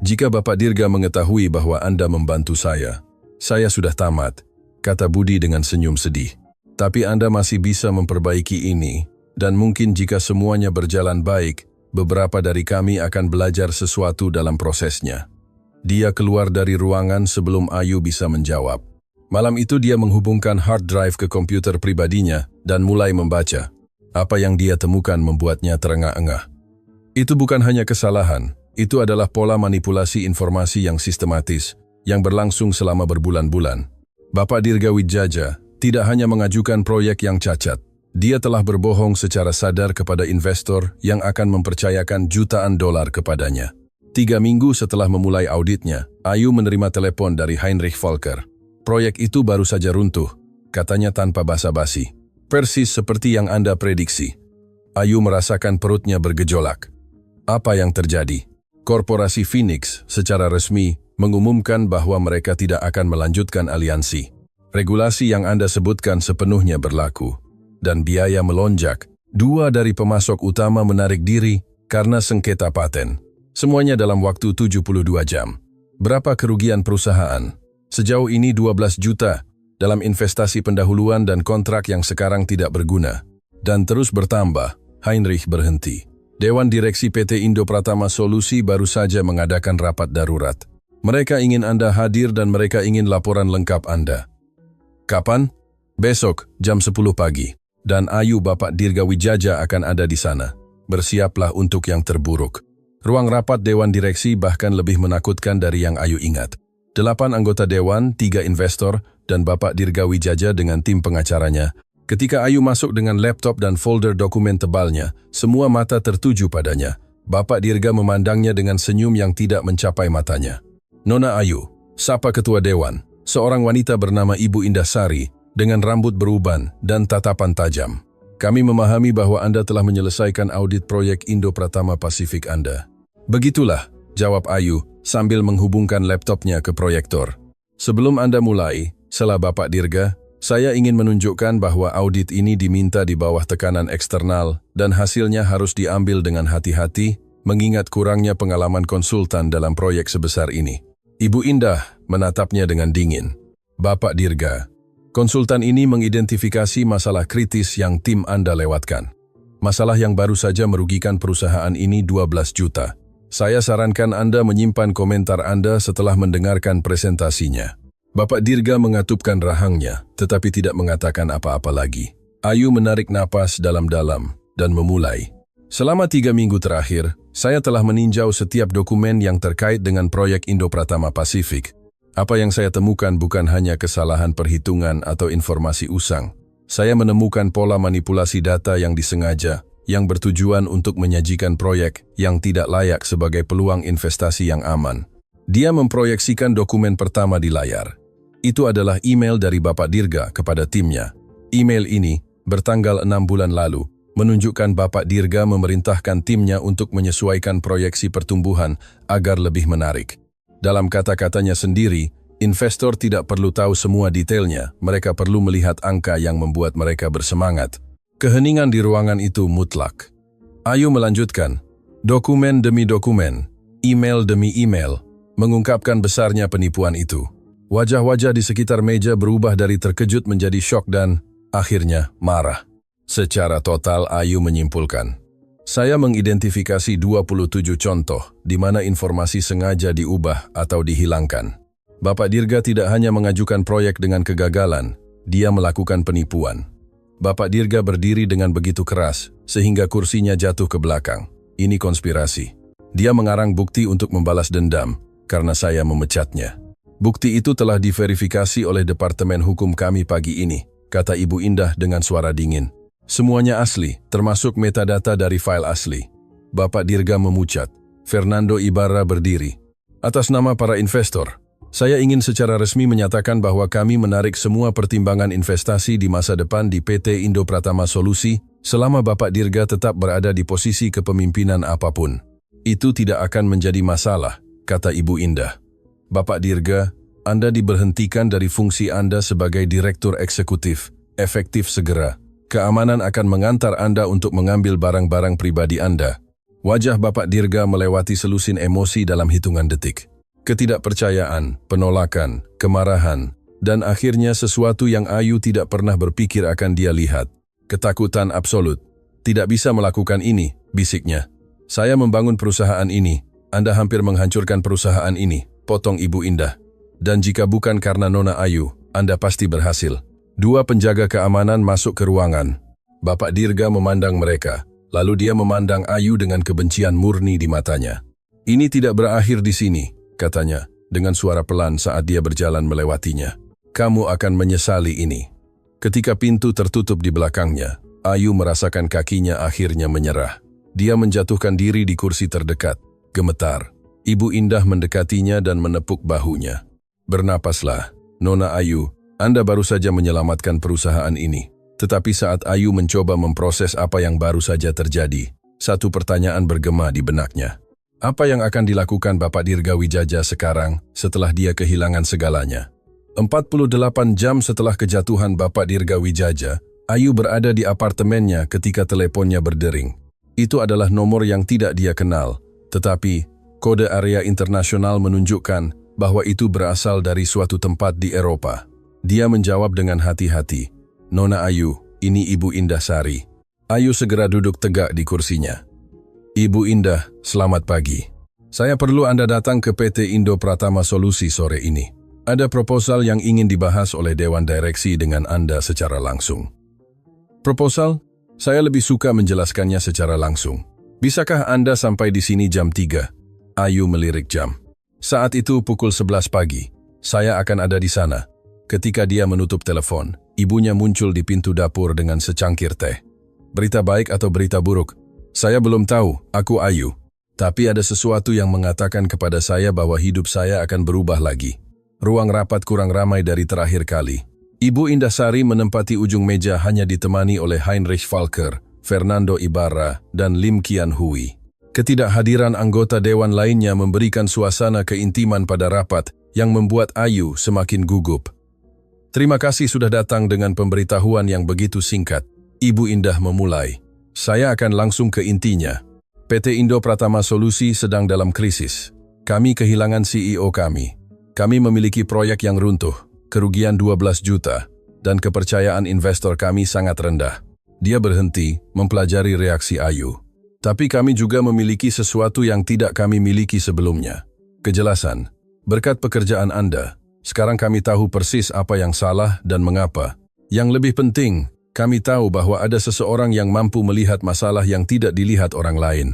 S1: Jika Bapak Dirga mengetahui bahwa Anda membantu saya sudah tamat, kata Budi dengan senyum sedih. Tapi Anda masih bisa memperbaiki ini, dan mungkin jika semuanya berjalan baik, beberapa dari kami akan belajar sesuatu dalam prosesnya. Dia keluar dari ruangan sebelum Ayu bisa menjawab. Malam itu dia menghubungkan hard drive ke komputer pribadinya dan mulai membaca. Apa yang dia temukan membuatnya terengah-engah. Itu bukan hanya kesalahan, itu adalah pola manipulasi informasi yang sistematis, yang berlangsung selama berbulan-bulan. Bapak Dirga Widjaja tidak hanya mengajukan proyek yang cacat, dia telah berbohong secara sadar kepada investor yang akan mempercayakan jutaan dolar kepadanya. 3 minggu setelah memulai auditnya, Ayu menerima telepon dari Heinrich Volker. Proyek itu baru saja runtuh, katanya tanpa basa-basi. Persis seperti yang Anda prediksi. Ayu merasakan perutnya bergejolak. Apa yang terjadi? Korporasi Phoenix secara resmi mengumumkan bahwa mereka tidak akan melanjutkan aliansi. Regulasi yang Anda sebutkan sepenuhnya berlaku. Dan biaya melonjak. 2 dari pemasok utama menarik diri karena sengketa paten. Semuanya dalam waktu 72 jam. Berapa kerugian perusahaan? Sejauh ini 12 juta dalam investasi pendahuluan dan kontrak yang sekarang tidak berguna. Dan terus bertambah, Heinrich berhenti. Dewan Direksi PT Indo Pratama Solusi baru saja mengadakan rapat darurat. Mereka ingin Anda hadir dan mereka ingin laporan lengkap Anda. Kapan? Besok, jam 10 pagi. Dan Ayu Bapak Dirga Widjaja akan ada di sana. Bersiaplah untuk yang terburuk. Ruang rapat Dewan Direksi bahkan lebih menakutkan dari yang Ayu ingat. 8 anggota Dewan, 3 investor, dan Bapak Dirga Widjaja dengan tim pengacaranya. Ketika Ayu masuk dengan laptop dan folder dokumen tebalnya, semua mata tertuju padanya. Bapak Dirga memandangnya dengan senyum yang tidak mencapai matanya. Nona Ayu, sapa Ketua Dewan, seorang wanita bernama Ibu Indasari, dengan rambut beruban dan tatapan tajam. Kami memahami bahwa Anda telah menyelesaikan audit proyek Indo Pratama Pasifik Anda. Begitulah, jawab Ayu sambil menghubungkan laptopnya ke proyektor. Sebelum Anda mulai, sela Bapak Dirga, saya ingin menunjukkan bahwa audit ini diminta di bawah tekanan eksternal dan hasilnya harus diambil dengan hati-hati, mengingat kurangnya pengalaman konsultan dalam proyek sebesar ini. Ibu Indah menatapnya dengan dingin. Bapak Dirga, konsultan ini mengidentifikasi masalah kritis yang tim Anda lewatkan. Masalah yang baru saja merugikan perusahaan ini 12 juta. Saya sarankan Anda menyimpan komentar Anda setelah mendengarkan presentasinya. Bapak Dirga mengatupkan rahangnya, tetapi tidak mengatakan apa-apa lagi. Ayu menarik napas dalam-dalam dan memulai. Selama 3 minggu terakhir, saya telah meninjau setiap dokumen yang terkait dengan proyek Indo Pratama Pasifik. Apa yang saya temukan bukan hanya kesalahan perhitungan atau informasi usang. Saya menemukan pola manipulasi data yang disengaja, yang bertujuan untuk menyajikan proyek yang tidak layak sebagai peluang investasi yang aman. Dia memproyeksikan dokumen pertama di layar. Itu adalah email dari Bapak Dirga kepada timnya. Email ini, bertanggal 6 bulan lalu, menunjukkan Bapak Dirga memerintahkan timnya untuk menyesuaikan proyeksi pertumbuhan agar lebih menarik. Dalam kata-katanya sendiri, investor tidak perlu tahu semua detailnya, mereka perlu melihat angka yang membuat mereka bersemangat. Keheningan di ruangan itu mutlak. Ayu melanjutkan, dokumen demi dokumen, email demi email, mengungkapkan besarnya penipuan itu. Wajah-wajah di sekitar meja berubah dari terkejut menjadi syok dan, akhirnya, marah. Secara total Ayu menyimpulkan, saya mengidentifikasi 27 contoh di mana informasi sengaja diubah atau dihilangkan. Bapak Dirga tidak hanya mengajukan proyek dengan kegagalan, dia melakukan penipuan. Bapak Dirga berdiri dengan begitu keras, sehingga kursinya jatuh ke belakang. Ini konspirasi. Dia mengarang bukti untuk membalas dendam karena saya memecatnya. Bukti itu telah diverifikasi oleh Departemen Hukum kami pagi ini, kata Ibu Indah dengan suara dingin. Semuanya asli, termasuk metadata dari file asli. Bapak Dirga memucat. Fernando Ibarra berdiri. Atas nama para investor, saya ingin secara resmi menyatakan bahwa kami menarik semua pertimbangan investasi di masa depan di PT Indo Pratama Solusi selama Bapak Dirga tetap berada di posisi kepemimpinan apapun. Itu tidak akan menjadi masalah, kata Ibu Indah. Bapak Dirga, Anda diberhentikan dari fungsi Anda sebagai Direktur Eksekutif, efektif segera. Keamanan akan mengantar Anda untuk mengambil barang-barang pribadi Anda. Wajah Bapak Dirga melewati selusin emosi dalam hitungan detik. Ketidakpercayaan, penolakan, kemarahan, dan akhirnya sesuatu yang Ayu tidak pernah berpikir akan dia lihat. Ketakutan absolut. Tidak bisa melakukan ini, bisiknya. Saya membangun perusahaan ini. Anda hampir menghancurkan perusahaan ini, potong Ibu Indah. Dan jika bukan karena Nona Ayu, Anda pasti berhasil. Dua penjaga keamanan masuk ke ruangan. Bapak Dirga memandang mereka. Lalu dia memandang Ayu dengan kebencian murni di matanya. Ini tidak berakhir di sini, katanya, dengan suara pelan saat dia berjalan melewatinya. Kamu akan menyesali ini. Ketika pintu tertutup di belakangnya, Ayu merasakan kakinya akhirnya menyerah. Dia menjatuhkan diri di kursi terdekat, gemetar. Ibu Indah mendekatinya dan menepuk bahunya. Bernapaslah, Nona Ayu, Anda baru saja menyelamatkan perusahaan ini. Tetapi saat Ayu mencoba memproses apa yang baru saja terjadi, satu pertanyaan bergema di benaknya. Apa yang akan dilakukan Bapak Dirga Wijaja sekarang setelah dia kehilangan segalanya? 48 jam setelah kejatuhan Bapak Dirga Wijaja, Ayu berada di apartemennya ketika teleponnya berdering. Itu adalah nomor yang tidak dia kenal, tetapi kode area internasional menunjukkan bahwa itu berasal dari suatu tempat di Eropa. Dia menjawab dengan hati-hati. Nona Ayu, ini Ibu Indah Sari. Ayu segera duduk tegak di kursinya. Ibu Indah, selamat pagi. Saya perlu Anda datang ke PT Indo Pratama Solusi sore ini. Ada proposal yang ingin dibahas oleh Dewan Direksi dengan Anda secara langsung. Proposal? Saya lebih suka menjelaskannya secara langsung. Bisakah Anda sampai di sini jam 3? Ayu melirik jam. Saat itu pukul 11 pagi. Saya akan ada di sana. Ketika dia menutup telepon, ibunya muncul di pintu dapur dengan secangkir teh. Berita baik atau berita buruk? Saya belum tahu, aku Ayu. Tapi ada sesuatu yang mengatakan kepada saya bahwa hidup saya akan berubah lagi. Ruang rapat kurang ramai dari terakhir kali. Ibu Indah Sari menempati ujung meja hanya ditemani oleh Heinrich Falker, Fernando Ibarra, dan Lim Kian Hui. Ketidakhadiran anggota dewan lainnya memberikan suasana keintiman pada rapat yang membuat Ayu semakin gugup. Terima kasih sudah datang dengan pemberitahuan yang begitu singkat. Ibu Indah memulai. Saya akan langsung ke intinya. PT Indo Pratama Solusi sedang dalam krisis. Kami kehilangan CEO kami. Kami memiliki proyek yang runtuh, kerugian 12 juta, dan kepercayaan investor kami sangat rendah. Dia berhenti, mempelajari reaksi Ayu. Tapi kami juga memiliki sesuatu yang tidak kami miliki sebelumnya. Kejelasan. Berkat pekerjaan Anda, sekarang kami tahu persis apa yang salah dan mengapa. Yang lebih penting, kami tahu bahwa ada seseorang yang mampu melihat masalah yang tidak dilihat orang lain.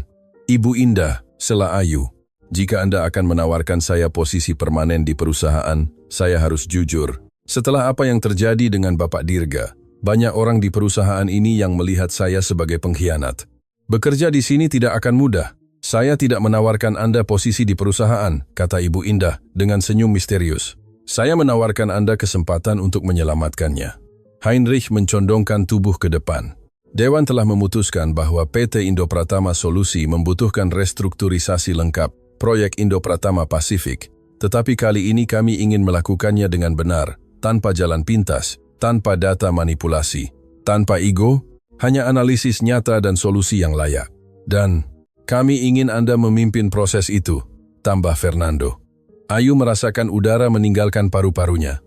S1: Ibu Indah, sela Ayu. Jika Anda akan menawarkan saya posisi permanen di perusahaan, saya harus jujur. Setelah apa yang terjadi dengan Bapak Dirga, banyak orang di perusahaan ini yang melihat saya sebagai pengkhianat. Bekerja di sini tidak akan mudah. Saya tidak menawarkan Anda posisi di perusahaan, kata Ibu Indah dengan senyum misterius. Saya menawarkan Anda kesempatan untuk menyelamatkannya. Heinrich mencondongkan tubuh ke depan. Dewan telah memutuskan bahwa PT Indo Pratama Solusi membutuhkan restrukturisasi lengkap proyek Indo Pratama Pasifik. Tetapi kali ini kami ingin melakukannya dengan benar, tanpa jalan pintas, tanpa data manipulasi, tanpa ego, hanya analisis nyata dan solusi yang layak. Dan kami ingin Anda memimpin proses itu, tambah Fernando. Ayu merasakan udara meninggalkan paru-parunya.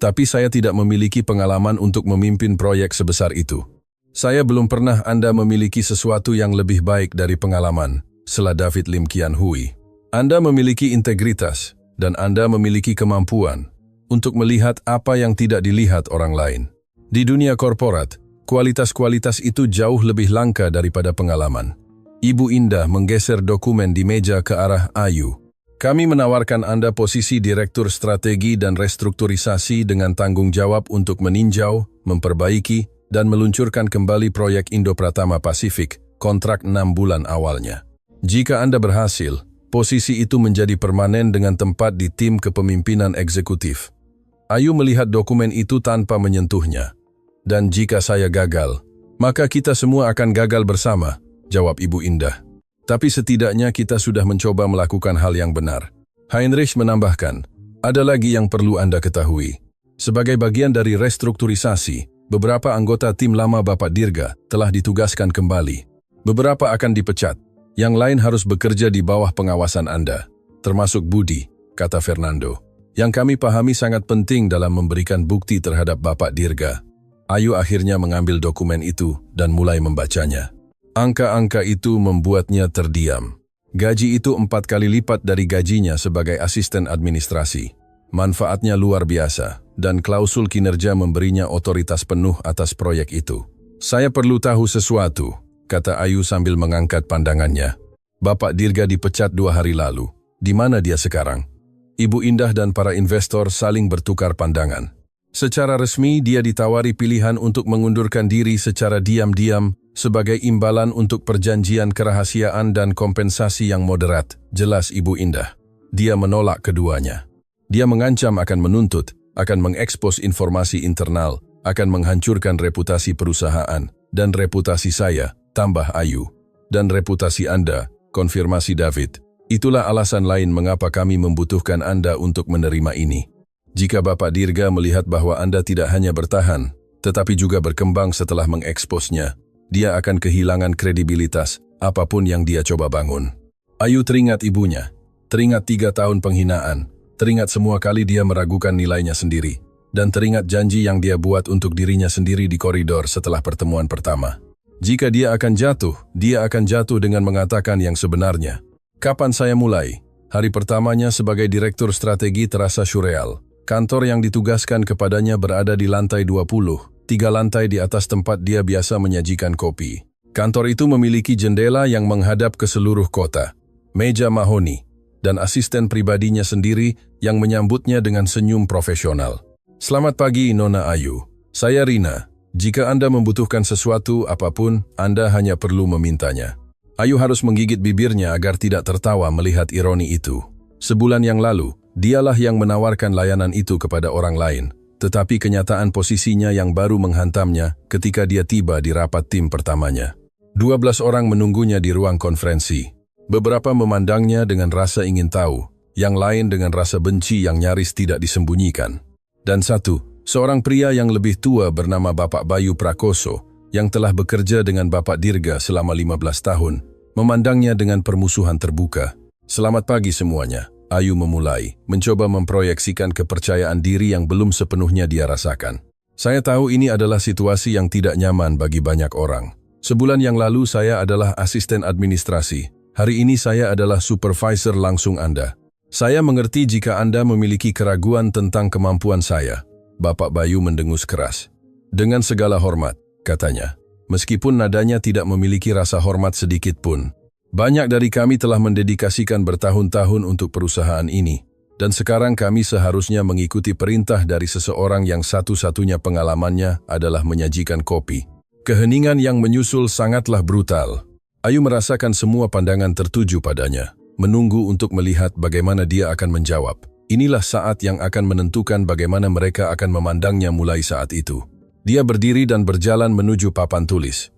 S1: Tapi saya tidak memiliki pengalaman untuk memimpin proyek sebesar itu. Saya belum pernah Anda memiliki sesuatu yang lebih baik dari pengalaman, sela David Lim Kian Hui. Anda memiliki integritas, dan Anda memiliki kemampuan untuk melihat apa yang tidak dilihat orang lain. Di dunia korporat, kualitas-kualitas itu jauh lebih langka daripada pengalaman. Ibu Indah menggeser dokumen di meja ke arah Ayu. Kami menawarkan Anda posisi Direktur Strategi dan Restrukturisasi dengan tanggung jawab untuk meninjau, memperbaiki, dan meluncurkan kembali proyek Indo Pratama Pasifik, kontrak 6 bulan awalnya. Jika Anda berhasil, posisi itu menjadi permanen dengan tempat di tim kepemimpinan eksekutif. Ayu melihat dokumen itu tanpa menyentuhnya. Dan jika saya gagal, maka kita semua akan gagal bersama, jawab Ibu Indah. Tapi setidaknya kita sudah mencoba melakukan hal yang benar. Heinrich menambahkan, ada lagi yang perlu Anda ketahui. Sebagai bagian dari restrukturisasi, beberapa anggota tim lama Bapak Dirga telah ditugaskan kembali. Beberapa akan dipecat, yang lain harus bekerja di bawah pengawasan Anda, termasuk Budi, kata Fernando. Yang kami pahami sangat penting dalam memberikan bukti terhadap Bapak Dirga. Ayu akhirnya mengambil dokumen itu dan mulai membacanya. Angka-angka itu membuatnya terdiam. Gaji itu 4 kali lipat dari gajinya sebagai asisten administrasi. Manfaatnya luar biasa, dan klausul kinerja memberinya otoritas penuh atas proyek itu. Saya perlu tahu sesuatu, kata Ayu sambil mengangkat pandangannya. Bapak Dirga dipecat 2 hari lalu. Di mana dia sekarang? Ibu Indah dan para investor saling bertukar pandangan. Secara resmi, dia ditawari pilihan untuk mengundurkan diri secara diam-diam sebagai imbalan untuk perjanjian kerahasiaan dan kompensasi yang moderat, jelas Ibu Indah. Dia menolak keduanya. Dia mengancam akan menuntut, akan mengekspos informasi internal, akan menghancurkan reputasi perusahaan, dan reputasi saya, tambah Ayu. Dan reputasi Anda, konfirmasi David. Itulah alasan lain mengapa kami membutuhkan Anda untuk menerima ini. Jika Bapak Dirga melihat bahwa Anda tidak hanya bertahan, tetapi juga berkembang setelah mengeksposnya, dia akan kehilangan kredibilitas apapun yang dia coba bangun. Ayu teringat ibunya, teringat 3 tahun penghinaan, teringat semua kali dia meragukan nilainya sendiri, dan teringat janji yang dia buat untuk dirinya sendiri di koridor setelah pertemuan pertama. Jika dia akan jatuh dengan mengatakan yang sebenarnya. Kapan saya mulai? Hari pertamanya sebagai Direktur Strategi terasa surreal. Kantor yang ditugaskan kepadanya berada di lantai 20, 3 lantai di atas tempat dia biasa menyajikan kopi. Kantor itu memiliki jendela yang menghadap ke seluruh kota, meja mahoni, dan asisten pribadinya sendiri yang menyambutnya dengan senyum profesional. Selamat pagi, Nona Ayu. Saya Rina. Jika Anda membutuhkan sesuatu apapun, Anda hanya perlu memintanya. Ayu harus menggigit bibirnya agar tidak tertawa melihat ironi itu. Sebulan yang lalu, dialah yang menawarkan layanan itu kepada orang lain, tetapi kenyataan posisinya yang baru menghantamnya ketika dia tiba di rapat tim pertamanya. 12 orang menunggunya di ruang konferensi. Beberapa memandangnya dengan rasa ingin tahu, yang lain dengan rasa benci yang nyaris tidak disembunyikan. Dan seorang pria yang lebih tua bernama Bapak Bayu Prakoso, yang telah bekerja dengan Bapak Dirga selama 15 tahun, memandangnya dengan permusuhan terbuka. Selamat pagi semuanya. Ayu memulai, mencoba memproyeksikan kepercayaan diri yang belum sepenuhnya dia rasakan. Saya tahu ini adalah situasi yang tidak nyaman bagi banyak orang. Sebulan yang lalu saya adalah asisten administrasi. Hari ini saya adalah supervisor langsung Anda. Saya mengerti jika Anda memiliki keraguan tentang kemampuan saya. Bapak Bayu mendengus keras. Dengan segala hormat, katanya. Meskipun nadanya tidak memiliki rasa hormat sedikit pun. Banyak dari kami telah mendedikasikan bertahun-tahun untuk perusahaan ini, dan sekarang kami seharusnya mengikuti perintah dari seseorang yang satu-satunya pengalamannya adalah menyajikan kopi. Keheningan yang menyusul sangatlah brutal. Ayu merasakan semua pandangan tertuju padanya, menunggu untuk melihat bagaimana dia akan menjawab. Inilah saat yang akan menentukan bagaimana mereka akan memandangnya mulai saat itu. Dia berdiri dan berjalan menuju papan tulis.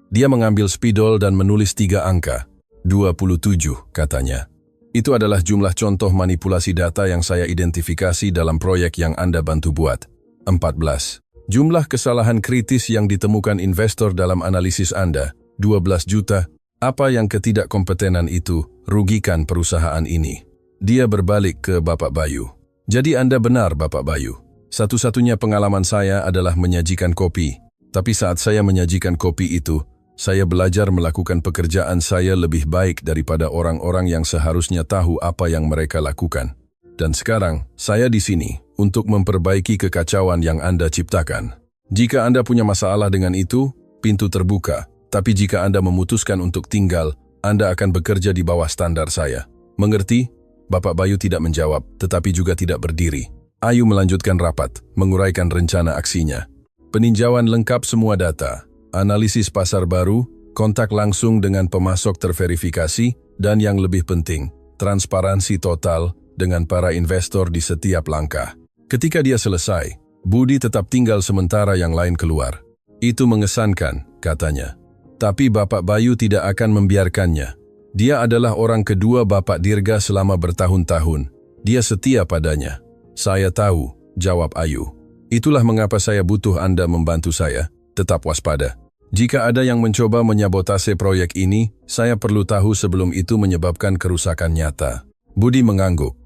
S1: Dia mengambil spidol dan menulis 3 angka. 27, katanya. Itu adalah jumlah contoh manipulasi data yang saya identifikasi dalam proyek yang Anda bantu buat. 14. Jumlah kesalahan kritis yang ditemukan investor dalam analisis Anda. 12 juta. Apa yang ketidakkompetenan itu rugikan perusahaan ini. Dia berbalik ke Bapak Bayu. Jadi Anda benar, Bapak Bayu. Satu-satunya pengalaman saya adalah menyajikan kopi. Tapi saat saya menyajikan kopi itu, saya belajar melakukan pekerjaan saya lebih baik daripada orang-orang yang seharusnya tahu apa yang mereka lakukan. Dan sekarang, saya di sini untuk memperbaiki kekacauan yang Anda ciptakan. Jika Anda punya masalah dengan itu, pintu terbuka. Tapi jika Anda memutuskan untuk tinggal, Anda akan bekerja di bawah standar saya. Mengerti? Bapak Bayu tidak menjawab, tetapi juga tidak berdiri. Ayu melanjutkan rapat, menguraikan rencana aksinya. Peninjauan lengkap semua data, analisis pasar baru, kontak langsung dengan pemasok terverifikasi, dan yang lebih penting, transparansi total dengan para investor di setiap langkah. Ketika dia selesai, Budi tetap tinggal sementara yang lain keluar. Itu mengesankan, katanya. Tapi Bapak Bayu tidak akan membiarkannya. Dia adalah orang kedua Bapak Dirga selama bertahun-tahun. Dia setia padanya. Saya tahu, jawab Ayu. Itulah mengapa saya butuh Anda membantu saya. Tetap waspada. Jika ada yang mencoba menyabotase proyek ini, saya perlu tahu sebelum itu menyebabkan kerusakan nyata. Budi mengangguk.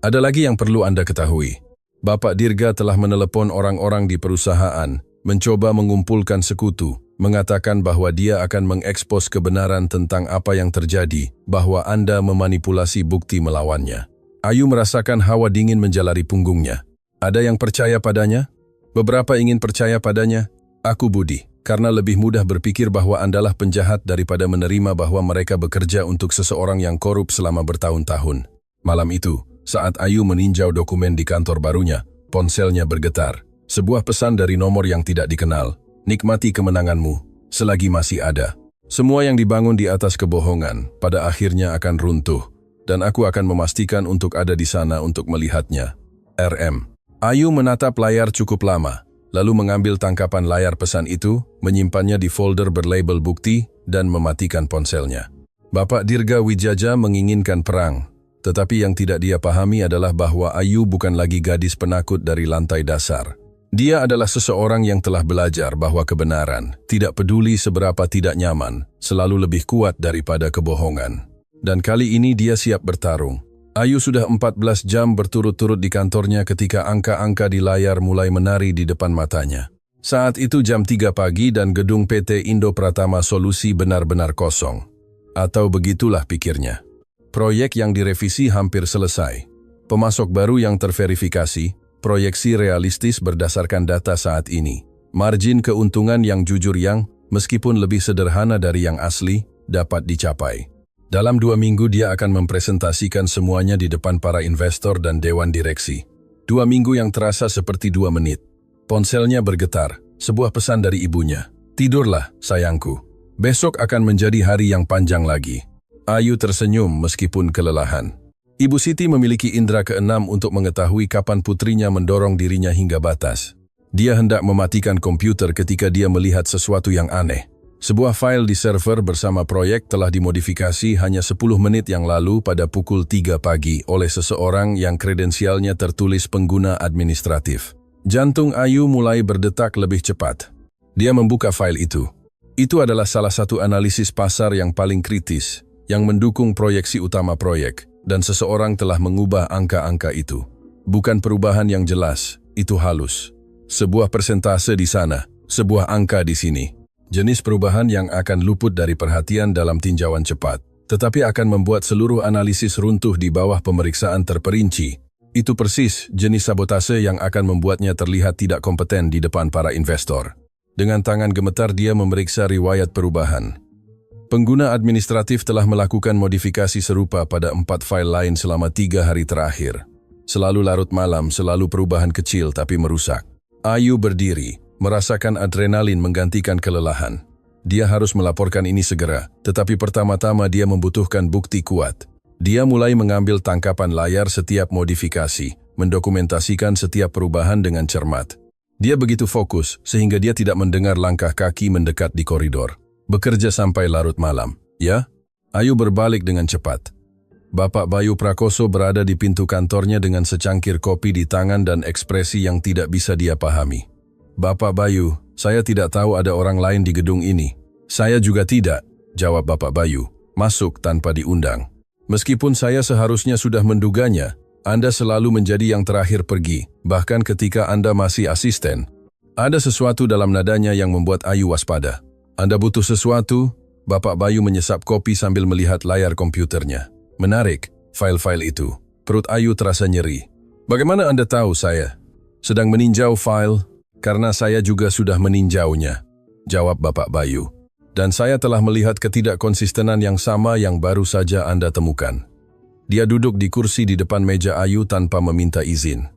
S1: Ada lagi yang perlu Anda ketahui. Bapak Dirga telah menelepon orang-orang di perusahaan, mencoba mengumpulkan sekutu, mengatakan bahwa dia akan mengekspos kebenaran tentang apa yang terjadi, bahwa Anda memanipulasi bukti melawannya. Ayu merasakan hawa dingin menjalari punggungnya. Ada yang percaya padanya? Beberapa ingin percaya padanya. Aku Budi, karena lebih mudah berpikir bahwa Andalah penjahat daripada menerima bahwa mereka bekerja untuk seseorang yang korup selama bertahun-tahun. Malam itu, saat Ayu meninjau dokumen di kantor barunya, ponselnya bergetar. Sebuah pesan dari nomor yang tidak dikenal. Nikmati kemenanganmu, selagi masih ada. Semua yang dibangun di atas kebohongan, pada akhirnya akan runtuh. Dan aku akan memastikan untuk ada di sana untuk melihatnya. RM. Ayu menatap layar cukup lama, lalu mengambil tangkapan layar pesan itu, menyimpannya di folder berlabel bukti, dan mematikan ponselnya. Bapak Dirga Wijaja menginginkan perang, tetapi yang tidak dia pahami adalah bahwa Ayu bukan lagi gadis penakut dari lantai dasar. Dia adalah seseorang yang telah belajar bahwa kebenaran, tidak peduli seberapa tidak nyaman, selalu lebih kuat daripada kebohongan. Dan kali ini dia siap bertarung. Ayu sudah 14 jam berturut-turut di kantornya ketika angka-angka di layar mulai menari di depan matanya. Saat itu jam 3 pagi dan gedung PT Indo Pratama Solusi benar-benar kosong. Atau begitulah pikirnya. Proyek yang direvisi hampir selesai. Pemasok baru yang terverifikasi, proyeksi realistis berdasarkan data saat ini. Margin keuntungan yang jujur yang, meskipun lebih sederhana dari yang asli, dapat dicapai. Dalam 2 minggu dia akan mempresentasikan semuanya di depan para investor dan dewan direksi. 2 minggu yang terasa seperti 2 menit. Ponselnya bergetar, sebuah pesan dari ibunya. Tidurlah, sayangku. Besok akan menjadi hari yang panjang lagi. Ayu tersenyum meskipun kelelahan. Ibu Siti memiliki indera keenam untuk mengetahui kapan putrinya mendorong dirinya hingga batas. Dia hendak mematikan komputer ketika dia melihat sesuatu yang aneh. Sebuah file di server bersama proyek telah dimodifikasi hanya 10 menit yang lalu pada pukul 3 pagi oleh seseorang yang kredensialnya tertulis pengguna administratif. Jantung Ayu mulai berdetak lebih cepat. Dia membuka file itu. Itu adalah salah satu analisis pasar yang paling kritis, yang mendukung proyeksi utama proyek. Dan seseorang telah mengubah angka-angka itu. Bukan perubahan yang jelas, itu halus. Sebuah persentase di sana, sebuah angka di sini. Jenis perubahan yang akan luput dari perhatian dalam tinjauan cepat, tetapi akan membuat seluruh analisis runtuh di bawah pemeriksaan terperinci. Itu persis jenis sabotase yang akan membuatnya terlihat tidak kompeten di depan para investor. Dengan tangan gemetar dia memeriksa riwayat perubahan. Pengguna administratif telah melakukan modifikasi serupa pada 4 file lain selama 3 hari terakhir. Selalu larut malam, selalu perubahan kecil tapi merusak. Ayu berdiri, merasakan adrenalin menggantikan kelelahan. Dia harus melaporkan ini segera, tetapi pertama-tama dia membutuhkan bukti kuat. Dia mulai mengambil tangkapan layar setiap modifikasi, mendokumentasikan setiap perubahan dengan cermat. Dia begitu fokus sehingga dia tidak mendengar langkah kaki mendekat di koridor. Bekerja sampai larut malam, ya? Ayu berbalik dengan cepat. Bapak Bayu Prakoso berada di pintu kantornya dengan secangkir kopi di tangan dan ekspresi yang tidak bisa dia pahami. Bapak Bayu, saya tidak tahu ada orang lain di gedung ini. Saya juga tidak, jawab Bapak Bayu, masuk tanpa diundang. Meskipun saya seharusnya sudah menduganya, Anda selalu menjadi yang terakhir pergi, bahkan ketika Anda masih asisten. Ada sesuatu dalam nadanya yang membuat Ayu waspada. Anda butuh sesuatu? Bapak Bayu menyesap kopi sambil melihat layar komputernya. Menarik, file-file itu. Perut Ayu terasa nyeri. Bagaimana Anda tahu saya sedang meninjau file? Karena saya juga sudah meninjaunya, jawab Bapak Bayu. Dan saya telah melihat ketidakkonsistenan yang sama yang baru saja Anda temukan. Dia duduk di kursi di depan meja Ayu tanpa meminta izin.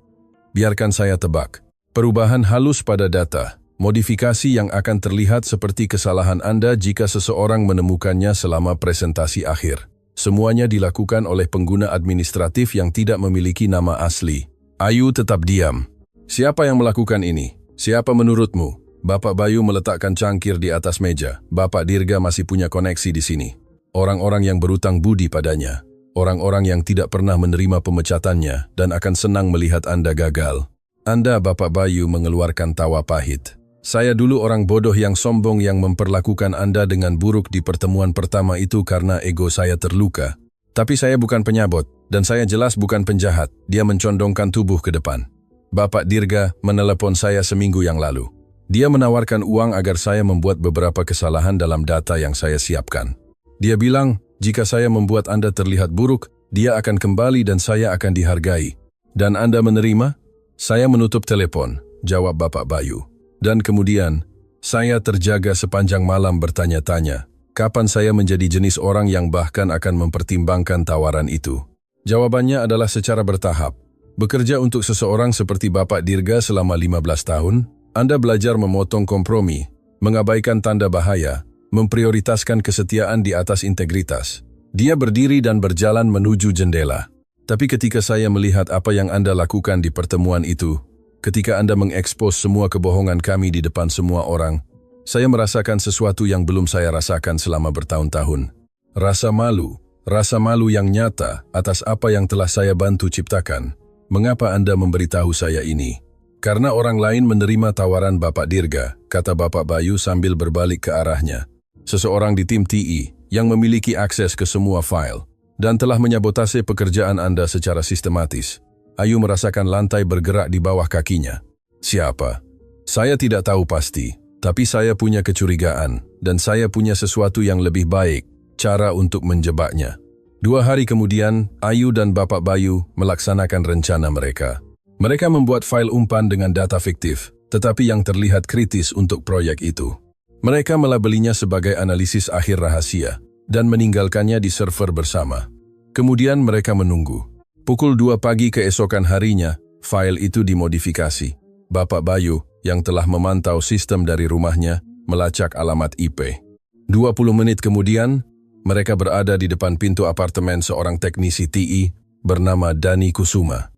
S1: Biarkan saya tebak. Perubahan halus pada data, modifikasi yang akan terlihat seperti kesalahan Anda jika seseorang menemukannya selama presentasi akhir. Semuanya dilakukan oleh pengguna administratif yang tidak memiliki nama asli. Ayu tetap diam. Siapa yang melakukan ini? Siapa menurutmu? Bapak Bayu meletakkan cangkir di atas meja. Bapak Dirga masih punya koneksi di sini. Orang-orang yang berutang budi padanya. Orang-orang yang tidak pernah menerima pemecatannya dan akan senang melihat Anda gagal. Anda, Bapak Bayu, mengeluarkan tawa pahit. Saya dulu orang bodoh yang sombong yang memperlakukan Anda dengan buruk di pertemuan pertama itu karena ego saya terluka. Tapi saya bukan penyabot, dan saya jelas bukan penjahat. Dia mencondongkan tubuh ke depan. Bapak Dirga menelepon saya seminggu yang lalu. Dia menawarkan uang agar saya membuat beberapa kesalahan dalam data yang saya siapkan. Dia bilang, jika saya membuat Anda terlihat buruk, dia akan kembali dan saya akan dihargai. Dan Anda menerima? Saya menutup telepon, jawab Bapak Bayu. Dan kemudian, saya terjaga sepanjang malam bertanya-tanya, kapan saya menjadi jenis orang yang bahkan akan mempertimbangkan tawaran itu. Jawabannya adalah secara bertahap. Bekerja untuk seseorang seperti Bapak Dirga selama 15 tahun, Anda belajar memotong kompromi, mengabaikan tanda bahaya, memprioritaskan kesetiaan di atas integritas. Dia berdiri dan berjalan menuju jendela. Tapi ketika saya melihat apa yang Anda lakukan di pertemuan itu, ketika Anda mengekspos semua kebohongan kami di depan semua orang, saya merasakan sesuatu yang belum saya rasakan selama bertahun-tahun. Rasa malu yang nyata atas apa yang telah saya bantu ciptakan. Mengapa Anda memberitahu saya ini? Karena orang lain menerima tawaran Bapak Dirga, kata Bapak Bayu sambil berbalik ke arahnya. Seseorang di tim TI yang memiliki akses ke semua file dan telah menyabotase pekerjaan Anda secara sistematis. Ayu merasakan lantai bergerak di bawah kakinya. Siapa? Saya tidak tahu pasti, tapi saya punya kecurigaan dan saya punya sesuatu yang lebih baik, cara untuk menjebaknya. 2 hari kemudian, Ayu dan Bapak Bayu melaksanakan rencana mereka. Mereka membuat file umpan dengan data fiktif, tetapi yang terlihat kritis untuk proyek itu. Mereka melabelinya sebagai analisis akhir rahasia dan meninggalkannya di server bersama. Kemudian mereka menunggu. Pukul 2 pagi keesokan harinya, file itu dimodifikasi. Bapak Bayu, yang telah memantau sistem dari rumahnya, melacak alamat IP. 20 menit kemudian, mereka berada di depan pintu apartemen seorang teknisi TI bernama Dani Kusuma.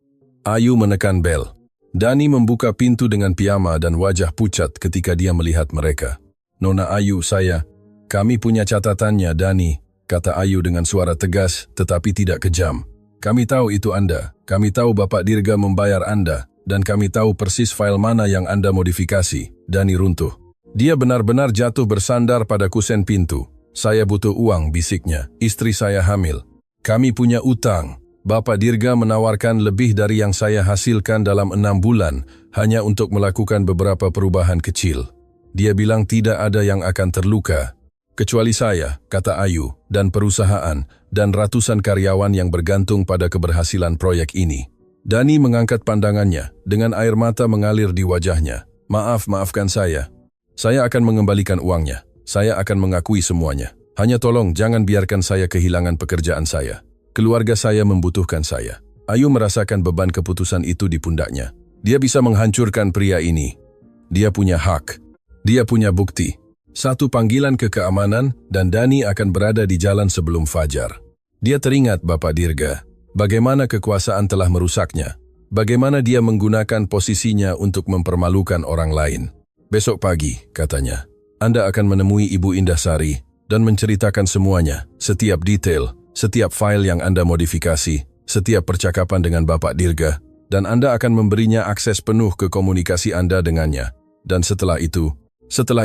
S1: Ayu menekan bel. Dani membuka pintu dengan piyama dan wajah pucat ketika dia melihat mereka. Nona Ayu, kami punya catatannya, Dani, kata Ayu dengan suara tegas tetapi tidak kejam. Kami tahu itu Anda, kami tahu Bapak Dirga membayar Anda, dan kami tahu persis file mana yang Anda modifikasi. Dani runtuh. Dia benar-benar jatuh bersandar pada kusen pintu. Saya butuh uang, bisiknya. Istri saya hamil. Kami punya utang. Bapak Dirga menawarkan lebih dari yang saya hasilkan dalam 6 bulan, hanya untuk melakukan beberapa perubahan kecil. Dia bilang tidak ada yang akan terluka. Kecuali saya, kata Ayu, dan perusahaan, dan ratusan karyawan yang bergantung pada keberhasilan proyek ini. Dani mengangkat pandangannya, dengan air mata mengalir di wajahnya. Maafkan saya. Saya akan mengembalikan uangnya. Saya akan mengakui semuanya. Hanya tolong jangan biarkan saya kehilangan pekerjaan saya. Keluarga saya membutuhkan saya. Ayu merasakan beban keputusan itu di pundaknya. Dia bisa menghancurkan pria ini. Dia punya hak. Dia punya bukti. Satu panggilan ke keamanan dan Dani akan berada di jalan sebelum fajar. Dia teringat Bapak Dirga. Bagaimana kekuasaan telah merusaknya. Bagaimana dia menggunakan posisinya untuk mempermalukan orang lain. Besok pagi, katanya, Anda akan menemui Ibu Indahsari dan menceritakan semuanya, setiap detail, setiap file yang Anda modifikasi, setiap percakapan dengan Bapak Dirga, dan Anda akan memberinya akses penuh ke komunikasi Anda dengannya. Dan setelah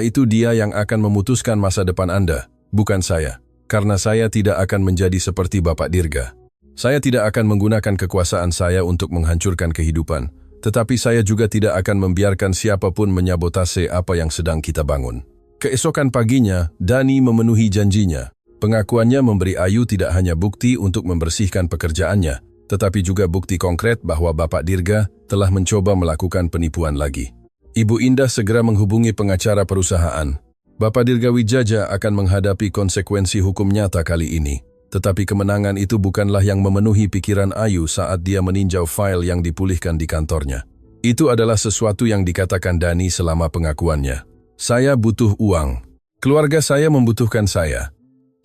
S1: itu dia yang akan memutuskan masa depan Anda, bukan saya, karena saya tidak akan menjadi seperti Bapak Dirga. Saya tidak akan menggunakan kekuasaan saya untuk menghancurkan kehidupan, tetapi saya juga tidak akan membiarkan siapapun menyabotase apa yang sedang kita bangun. Keesokan paginya, Dani memenuhi janjinya. Pengakuannya memberi Ayu tidak hanya bukti untuk membersihkan pekerjaannya, tetapi juga bukti konkret bahwa Bapak Dirga telah mencoba melakukan penipuan lagi. Ibu Indah segera menghubungi pengacara perusahaan. Bapak Dirgawijaya akan menghadapi konsekuensi hukum nyata kali ini. Tetapi kemenangan itu bukanlah yang memenuhi pikiran Ayu saat dia meninjau file yang dipulihkan di kantornya. Itu adalah sesuatu yang dikatakan Dani selama pengakuannya. Saya butuh uang. Keluarga saya membutuhkan saya.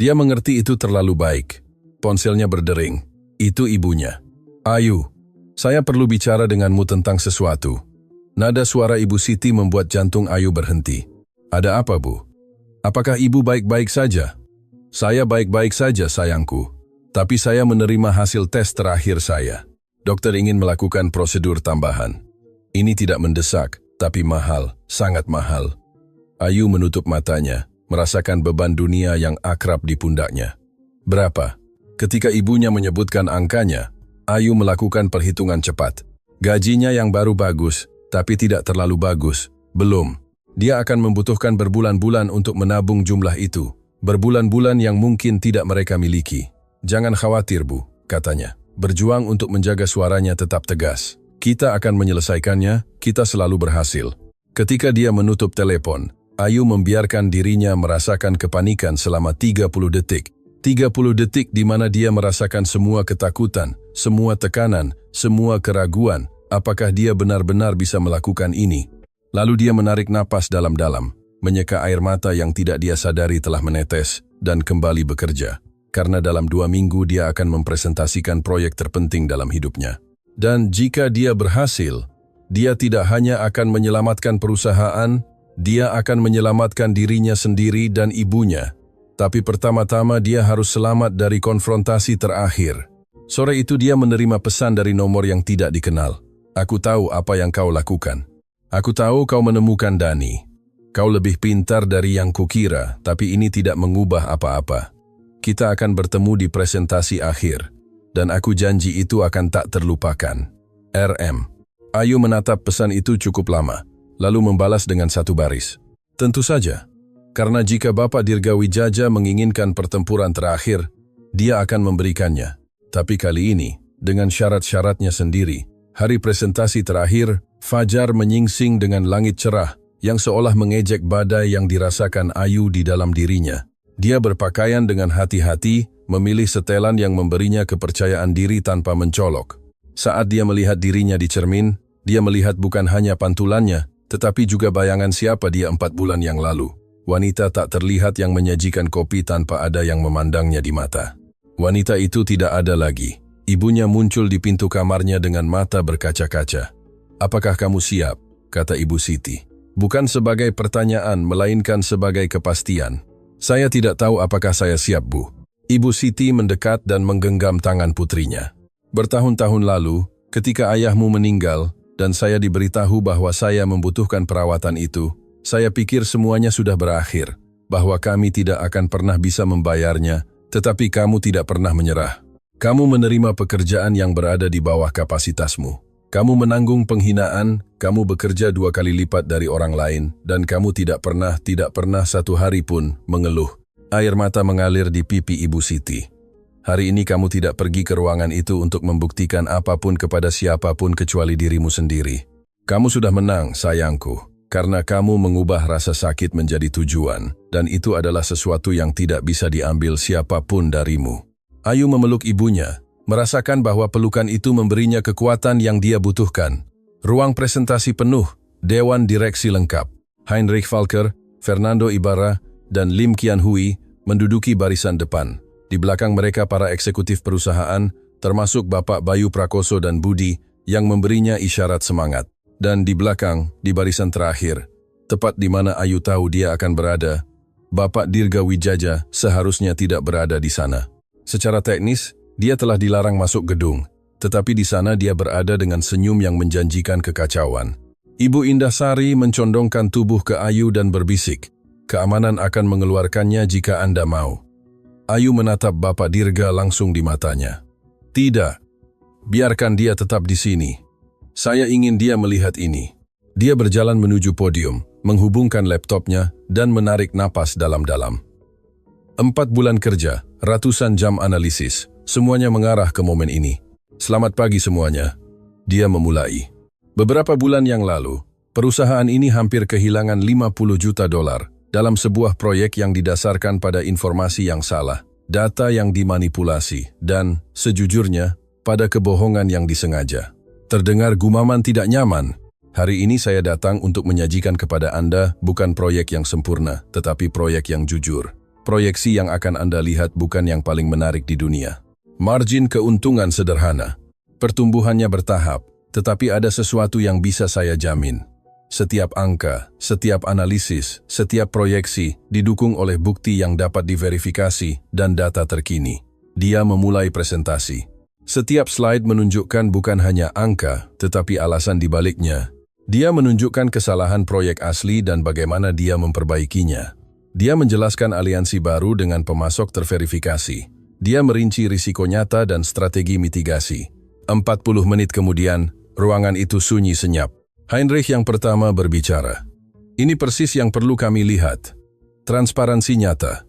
S1: Dia mengerti itu terlalu baik. Ponselnya berdering. Itu ibunya. Ayu, saya perlu bicara denganmu tentang sesuatu. Nada suara Ibu Siti membuat jantung Ayu berhenti. Ada apa, Bu? Apakah ibu baik-baik saja? Saya baik-baik saja, sayangku. Tapi saya menerima hasil tes terakhir saya. Dokter ingin melakukan prosedur tambahan. Ini tidak mendesak, tapi mahal, sangat mahal. Ayu menutup matanya, merasakan beban dunia yang akrab di pundaknya. Berapa? Ketika ibunya menyebutkan angkanya, Ayu melakukan perhitungan cepat. Gajinya yang baru bagus, tapi tidak terlalu bagus. Belum. Dia akan membutuhkan berbulan-bulan untuk menabung jumlah itu. Berbulan-bulan yang mungkin tidak mereka miliki. Jangan khawatir, Bu, katanya. Berjuang untuk menjaga suaranya tetap tegas. Kita akan menyelesaikannya, kita selalu berhasil. Ketika dia menutup telepon, Ayu membiarkan dirinya merasakan kepanikan selama 30 detik. 30 detik di mana dia merasakan semua ketakutan, semua tekanan, semua keraguan. Apakah dia benar-benar bisa melakukan ini? Lalu dia menarik napas dalam-dalam. Menyeka air mata yang tidak dia sadari telah menetes, dan kembali bekerja. Karena dalam 2 minggu dia akan mempresentasikan proyek terpenting dalam hidupnya. Dan jika dia berhasil, dia tidak hanya akan menyelamatkan perusahaan, dia akan menyelamatkan dirinya sendiri dan ibunya. Tapi pertama-tama dia harus selamat dari konfrontasi terakhir. Sore itu dia menerima pesan dari nomor yang tidak dikenal. Aku tahu apa yang kau lakukan. Aku tahu kau menemukan Dani. Kau lebih pintar dari yang kukira, tapi ini tidak mengubah apa-apa. Kita akan bertemu di presentasi akhir, dan aku janji itu akan tak terlupakan. RM. Ayu menatap pesan itu cukup lama, lalu membalas dengan satu baris. Tentu saja, karena jika Bapak Dirgawijaya menginginkan pertempuran terakhir, dia akan memberikannya. Tapi kali ini, dengan syarat-syaratnya sendiri. Hari presentasi terakhir, fajar menyingsing dengan langit cerah, yang seolah mengejek badai yang dirasakan Ayu di dalam dirinya. Dia berpakaian dengan hati-hati, memilih setelan yang memberinya kepercayaan diri tanpa mencolok. Saat dia melihat dirinya di cermin, dia melihat bukan hanya pantulannya, tetapi juga bayangan siapa dia 4 bulan yang lalu. Wanita tak terlihat yang menyajikan kopi tanpa ada yang memandangnya di mata. Wanita itu tidak ada lagi. Ibunya muncul di pintu kamarnya dengan mata berkaca-kaca. Apakah kamu siap? Kata Ibu Siti. Bukan sebagai pertanyaan, melainkan sebagai kepastian. Saya tidak tahu apakah saya siap, Bu. Ibu Siti mendekat dan menggenggam tangan putrinya. Bertahun-tahun lalu, ketika ayahmu meninggal, dan saya diberitahu bahwa saya membutuhkan perawatan itu, saya pikir semuanya sudah berakhir, bahwa kami tidak akan pernah bisa membayarnya, tetapi kamu tidak pernah menyerah. Kamu menerima pekerjaan yang berada di bawah kapasitasmu. Kamu menanggung penghinaan, kamu bekerja 2 kali lipat dari orang lain, dan kamu tidak pernah satu hari pun mengeluh. Air mata mengalir di pipi Ibu Siti. Hari ini kamu tidak pergi ke ruangan itu untuk membuktikan apapun kepada siapapun kecuali dirimu sendiri. Kamu sudah menang, sayangku, karena kamu mengubah rasa sakit menjadi tujuan, dan itu adalah sesuatu yang tidak bisa diambil siapapun darimu. Ayu memeluk ibunya, merasakan bahwa pelukan itu memberinya kekuatan yang dia butuhkan. Ruang presentasi penuh, dewan direksi lengkap. Heinrich Falker, Fernando Ibarra, dan Lim Kian Hui menduduki barisan depan. Di belakang mereka para eksekutif perusahaan, termasuk Bapak Bayu Prakoso dan Budi, yang memberinya isyarat semangat. Dan di belakang, di barisan terakhir, tepat di mana Ayu tahu dia akan berada, Bapak Dirgawijaya seharusnya tidak berada di sana. Secara teknis, dia telah dilarang masuk gedung, tetapi di sana dia berada dengan senyum yang menjanjikan kekacauan. Ibu Indahsari mencondongkan tubuh ke Ayu dan berbisik, keamanan akan mengeluarkannya jika Anda mau. Ayu menatap Bapak Dirga langsung di matanya. Tidak, biarkan dia tetap di sini. Saya ingin dia melihat ini. Dia berjalan menuju podium, menghubungkan laptopnya, dan menarik napas dalam-dalam. 4 bulan kerja, ratusan jam analisis, semuanya mengarah ke momen ini. Selamat pagi semuanya. Dia memulai. Beberapa bulan yang lalu, perusahaan ini hampir kehilangan $50 juta, dalam sebuah proyek yang didasarkan pada informasi yang salah, data yang dimanipulasi, dan, sejujurnya, pada kebohongan yang disengaja. Terdengar gumaman tidak nyaman. Hari ini saya datang untuk menyajikan kepada Anda bukan proyek yang sempurna, tetapi proyek yang jujur. Proyeksi yang akan Anda lihat bukan yang paling menarik di dunia. Margin keuntungan sederhana. Pertumbuhannya bertahap, tetapi ada sesuatu yang bisa saya jamin. Setiap angka, setiap analisis, setiap proyeksi didukung oleh bukti yang dapat diverifikasi dan data terkini. Dia memulai presentasi. Setiap slide menunjukkan bukan hanya angka, tetapi alasan di baliknya. Dia menunjukkan kesalahan proyek asli dan bagaimana dia memperbaikinya. Dia menjelaskan aliansi baru dengan pemasok terverifikasi. Dia merinci risiko nyata dan strategi mitigasi. 40 menit kemudian, ruangan itu sunyi senyap. Heinrich yang pertama berbicara. Ini persis yang perlu kami lihat. Transparansi nyata.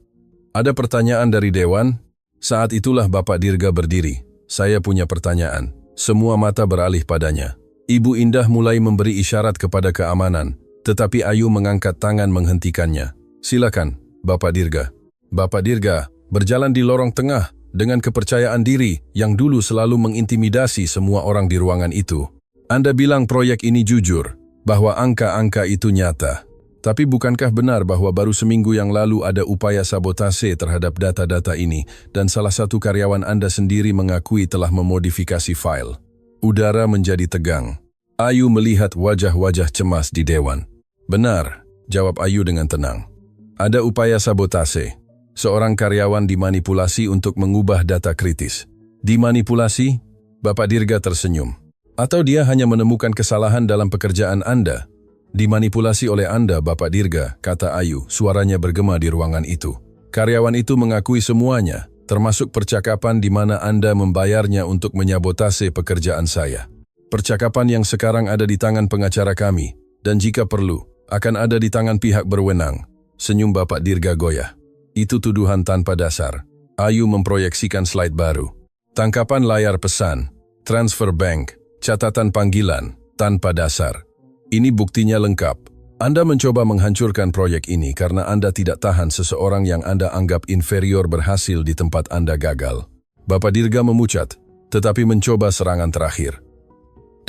S1: Ada pertanyaan dari Dewan? Saat itulah Bapak Dirga berdiri. Saya punya pertanyaan. Semua mata beralih padanya. Ibu Indah mulai memberi isyarat kepada keamanan, tetapi Ayu mengangkat tangan menghentikannya. Silakan, Bapak Dirga. Bapak Dirga berjalan di lorong tengah dengan kepercayaan diri yang dulu selalu mengintimidasi semua orang di ruangan itu. Anda bilang proyek ini jujur, bahwa angka-angka itu nyata. Tapi bukankah benar bahwa baru seminggu yang lalu ada upaya sabotase terhadap data-data ini dan salah satu karyawan Anda sendiri mengakui telah memodifikasi file? Udara menjadi tegang. Ayu melihat wajah-wajah cemas di Dewan. Benar, jawab Ayu dengan tenang. Ada upaya sabotase. Seorang karyawan dimanipulasi untuk mengubah data kritis. Dimanipulasi? Bapak Dirga tersenyum. Atau dia hanya menemukan kesalahan dalam pekerjaan Anda? Dimanipulasi oleh Anda, Bapak Dirga, kata Ayu, suaranya bergema di ruangan itu. Karyawan itu mengakui semuanya, termasuk percakapan di mana Anda membayarnya untuk menyabotase pekerjaan saya. Percakapan yang sekarang ada di tangan pengacara kami, dan jika perlu, akan ada di tangan pihak berwenang. Senyum Bapak Dirga goyah. Itu tuduhan tanpa dasar. Ayu memproyeksikan slide baru. Tangkapan layar pesan, transfer bank, catatan panggilan, tanpa dasar. Ini buktinya lengkap. Anda mencoba menghancurkan proyek ini karena Anda tidak tahan seseorang yang Anda anggap inferior berhasil di tempat Anda gagal. Bapak Dirga memucat, tetapi mencoba serangan terakhir.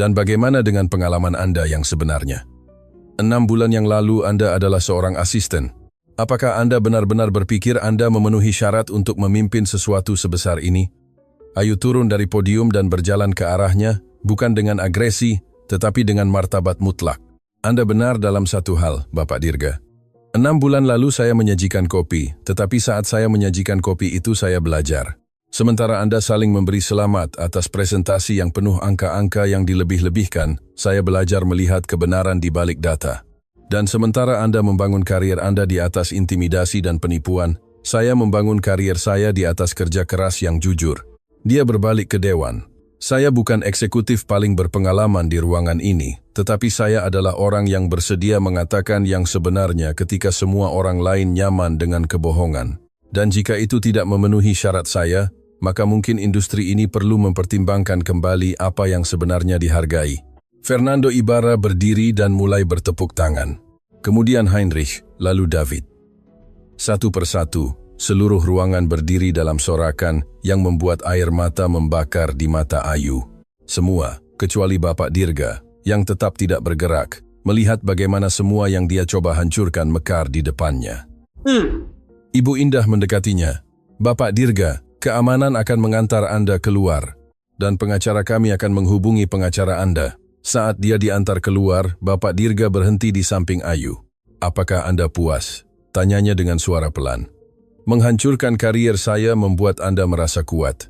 S1: Dan bagaimana dengan pengalaman Anda yang sebenarnya? 6 bulan yang lalu Anda adalah seorang asisten. Apakah Anda benar-benar berpikir Anda memenuhi syarat untuk memimpin sesuatu sebesar ini? Ayu turun dari podium dan berjalan ke arahnya, bukan dengan agresi, tetapi dengan martabat mutlak. Anda benar dalam satu hal, Bapak Dirga. 6 bulan lalu saya menyajikan kopi, tetapi saat saya menyajikan kopi itu saya belajar. Sementara Anda saling memberi selamat atas presentasi yang penuh angka-angka yang dilebih-lebihkan, saya belajar melihat kebenaran di balik data. Dan sementara Anda membangun karier Anda di atas intimidasi dan penipuan, saya membangun karier saya di atas kerja keras yang jujur. Dia berbalik ke Dewan. Saya bukan eksekutif paling berpengalaman di ruangan ini, tetapi saya adalah orang yang bersedia mengatakan yang sebenarnya ketika semua orang lain nyaman dengan kebohongan. Dan jika itu tidak memenuhi syarat saya, maka mungkin industri ini perlu mempertimbangkan kembali apa yang sebenarnya dihargai. Fernando Ibarra berdiri dan mulai bertepuk tangan. Kemudian Heinrich, lalu David. Satu persatu, seluruh ruangan berdiri dalam sorakan yang membuat air mata membakar di mata Ayu. Semua, kecuali Bapak Dirga, yang tetap tidak bergerak, melihat bagaimana semua yang dia coba hancurkan mekar di depannya. Ibu Indah mendekatinya. Bapak Dirga, keamanan akan mengantar Anda keluar, dan pengacara kami akan menghubungi pengacara Anda. Saat dia diantar keluar, Bapak Dirga berhenti di samping Ayu. Apakah Anda puas? Tanyanya dengan suara pelan. Menghancurkan karier saya membuat Anda merasa kuat.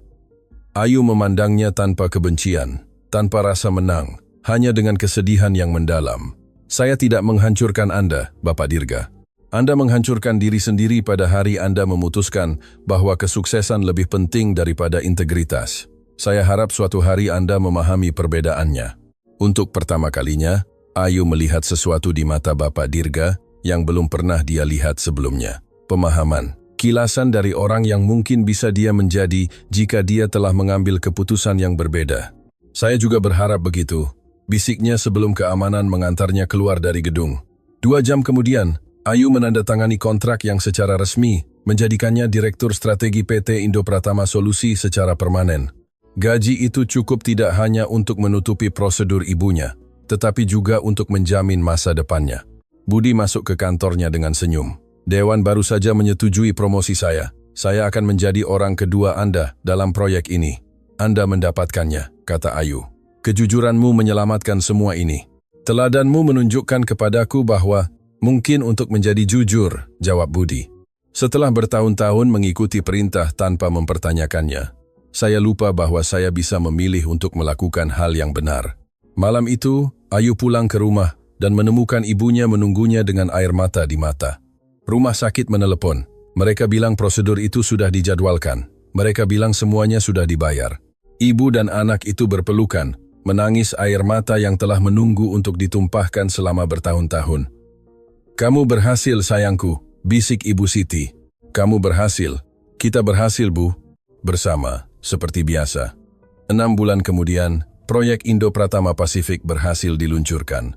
S1: Ayu memandangnya tanpa kebencian, tanpa rasa menang, hanya dengan kesedihan yang mendalam. Saya tidak menghancurkan Anda, Bapak Dirga. Anda menghancurkan diri sendiri pada hari Anda memutuskan bahwa kesuksesan lebih penting daripada integritas. Saya harap suatu hari Anda memahami perbedaannya. Untuk pertama kalinya, Ayu melihat sesuatu di mata Bapak Dirga yang belum pernah dia lihat sebelumnya. Pemahaman, kilasan dari orang yang mungkin bisa dia menjadi jika dia telah mengambil keputusan yang berbeda. Saya juga berharap begitu, bisiknya sebelum keamanan mengantarnya keluar dari gedung. 2 jam kemudian, Ayu menandatangani kontrak yang secara resmi menjadikannya Direktur Strategi PT Indo Pratama Solusi secara permanen. Gaji itu cukup tidak hanya untuk menutupi prosedur ibunya, tetapi juga untuk menjamin masa depannya. Budi masuk ke kantornya dengan senyum. Dewan baru saja menyetujui promosi saya. Saya akan menjadi orang kedua Anda dalam proyek ini. Anda mendapatkannya, kata Ayu. Kejujuranmu menyelamatkan semua ini. Teladanmu menunjukkan kepadaku bahwa mungkin untuk menjadi jujur, jawab Budi. Setelah bertahun-tahun mengikuti perintah tanpa mempertanyakannya, saya lupa bahwa saya bisa memilih untuk melakukan hal yang benar. Malam itu, Ayu pulang ke rumah dan menemukan ibunya menunggunya dengan air mata di mata. Rumah sakit menelepon. Mereka bilang prosedur itu sudah dijadwalkan. Mereka bilang semuanya sudah dibayar. Ibu dan anak itu berpelukan, menangis air mata yang telah menunggu untuk ditumpahkan selama bertahun-tahun. Kamu berhasil, sayangku, bisik Ibu Siti. Kamu berhasil. Kita berhasil, Bu. Bersama, seperti biasa. 6 bulan kemudian, proyek Indo Pratama Pasifik berhasil diluncurkan.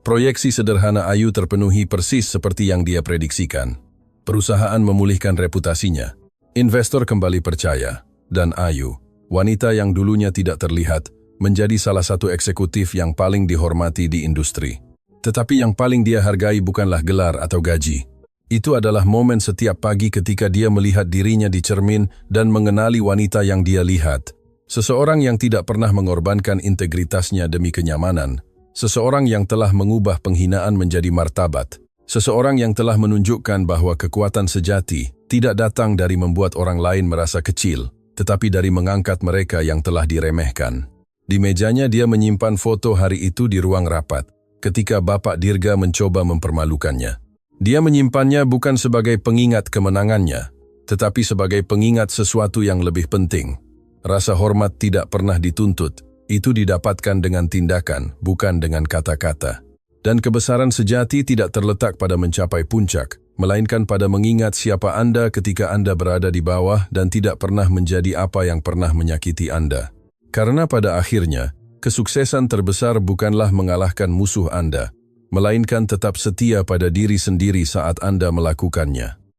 S1: Proyeksi sederhana Ayu terpenuhi persis seperti yang dia prediksikan. Perusahaan memulihkan reputasinya. Investor kembali percaya. Dan Ayu, wanita yang dulunya tidak terlihat, menjadi salah satu eksekutif yang paling dihormati di industri. Tetapi yang paling dia hargai bukanlah gelar atau gaji. Itu adalah momen setiap pagi ketika dia melihat dirinya di cermin dan mengenali wanita yang dia lihat. Seseorang yang tidak pernah mengorbankan integritasnya demi kenyamanan. Seseorang yang telah mengubah penghinaan menjadi martabat. Seseorang yang telah menunjukkan bahwa kekuatan sejati tidak datang dari membuat orang lain merasa kecil, tetapi dari mengangkat mereka yang telah diremehkan. Di mejanya dia menyimpan foto hari itu di ruang rapat, ketika Bapak Dirga mencoba mempermalukannya. Dia menyimpannya bukan sebagai pengingat kemenangannya, tetapi sebagai pengingat sesuatu yang lebih penting. Rasa hormat tidak pernah dituntut, itu didapatkan dengan tindakan, bukan dengan kata-kata. Dan kebesaran sejati tidak terletak pada mencapai puncak, melainkan pada mengingat siapa Anda ketika Anda berada di bawah dan tidak pernah menjadi apa yang pernah menyakiti Anda. Karena pada akhirnya, kesuksesan terbesar bukanlah mengalahkan musuh Anda, melainkan tetap setia pada diri sendiri saat Anda melakukannya.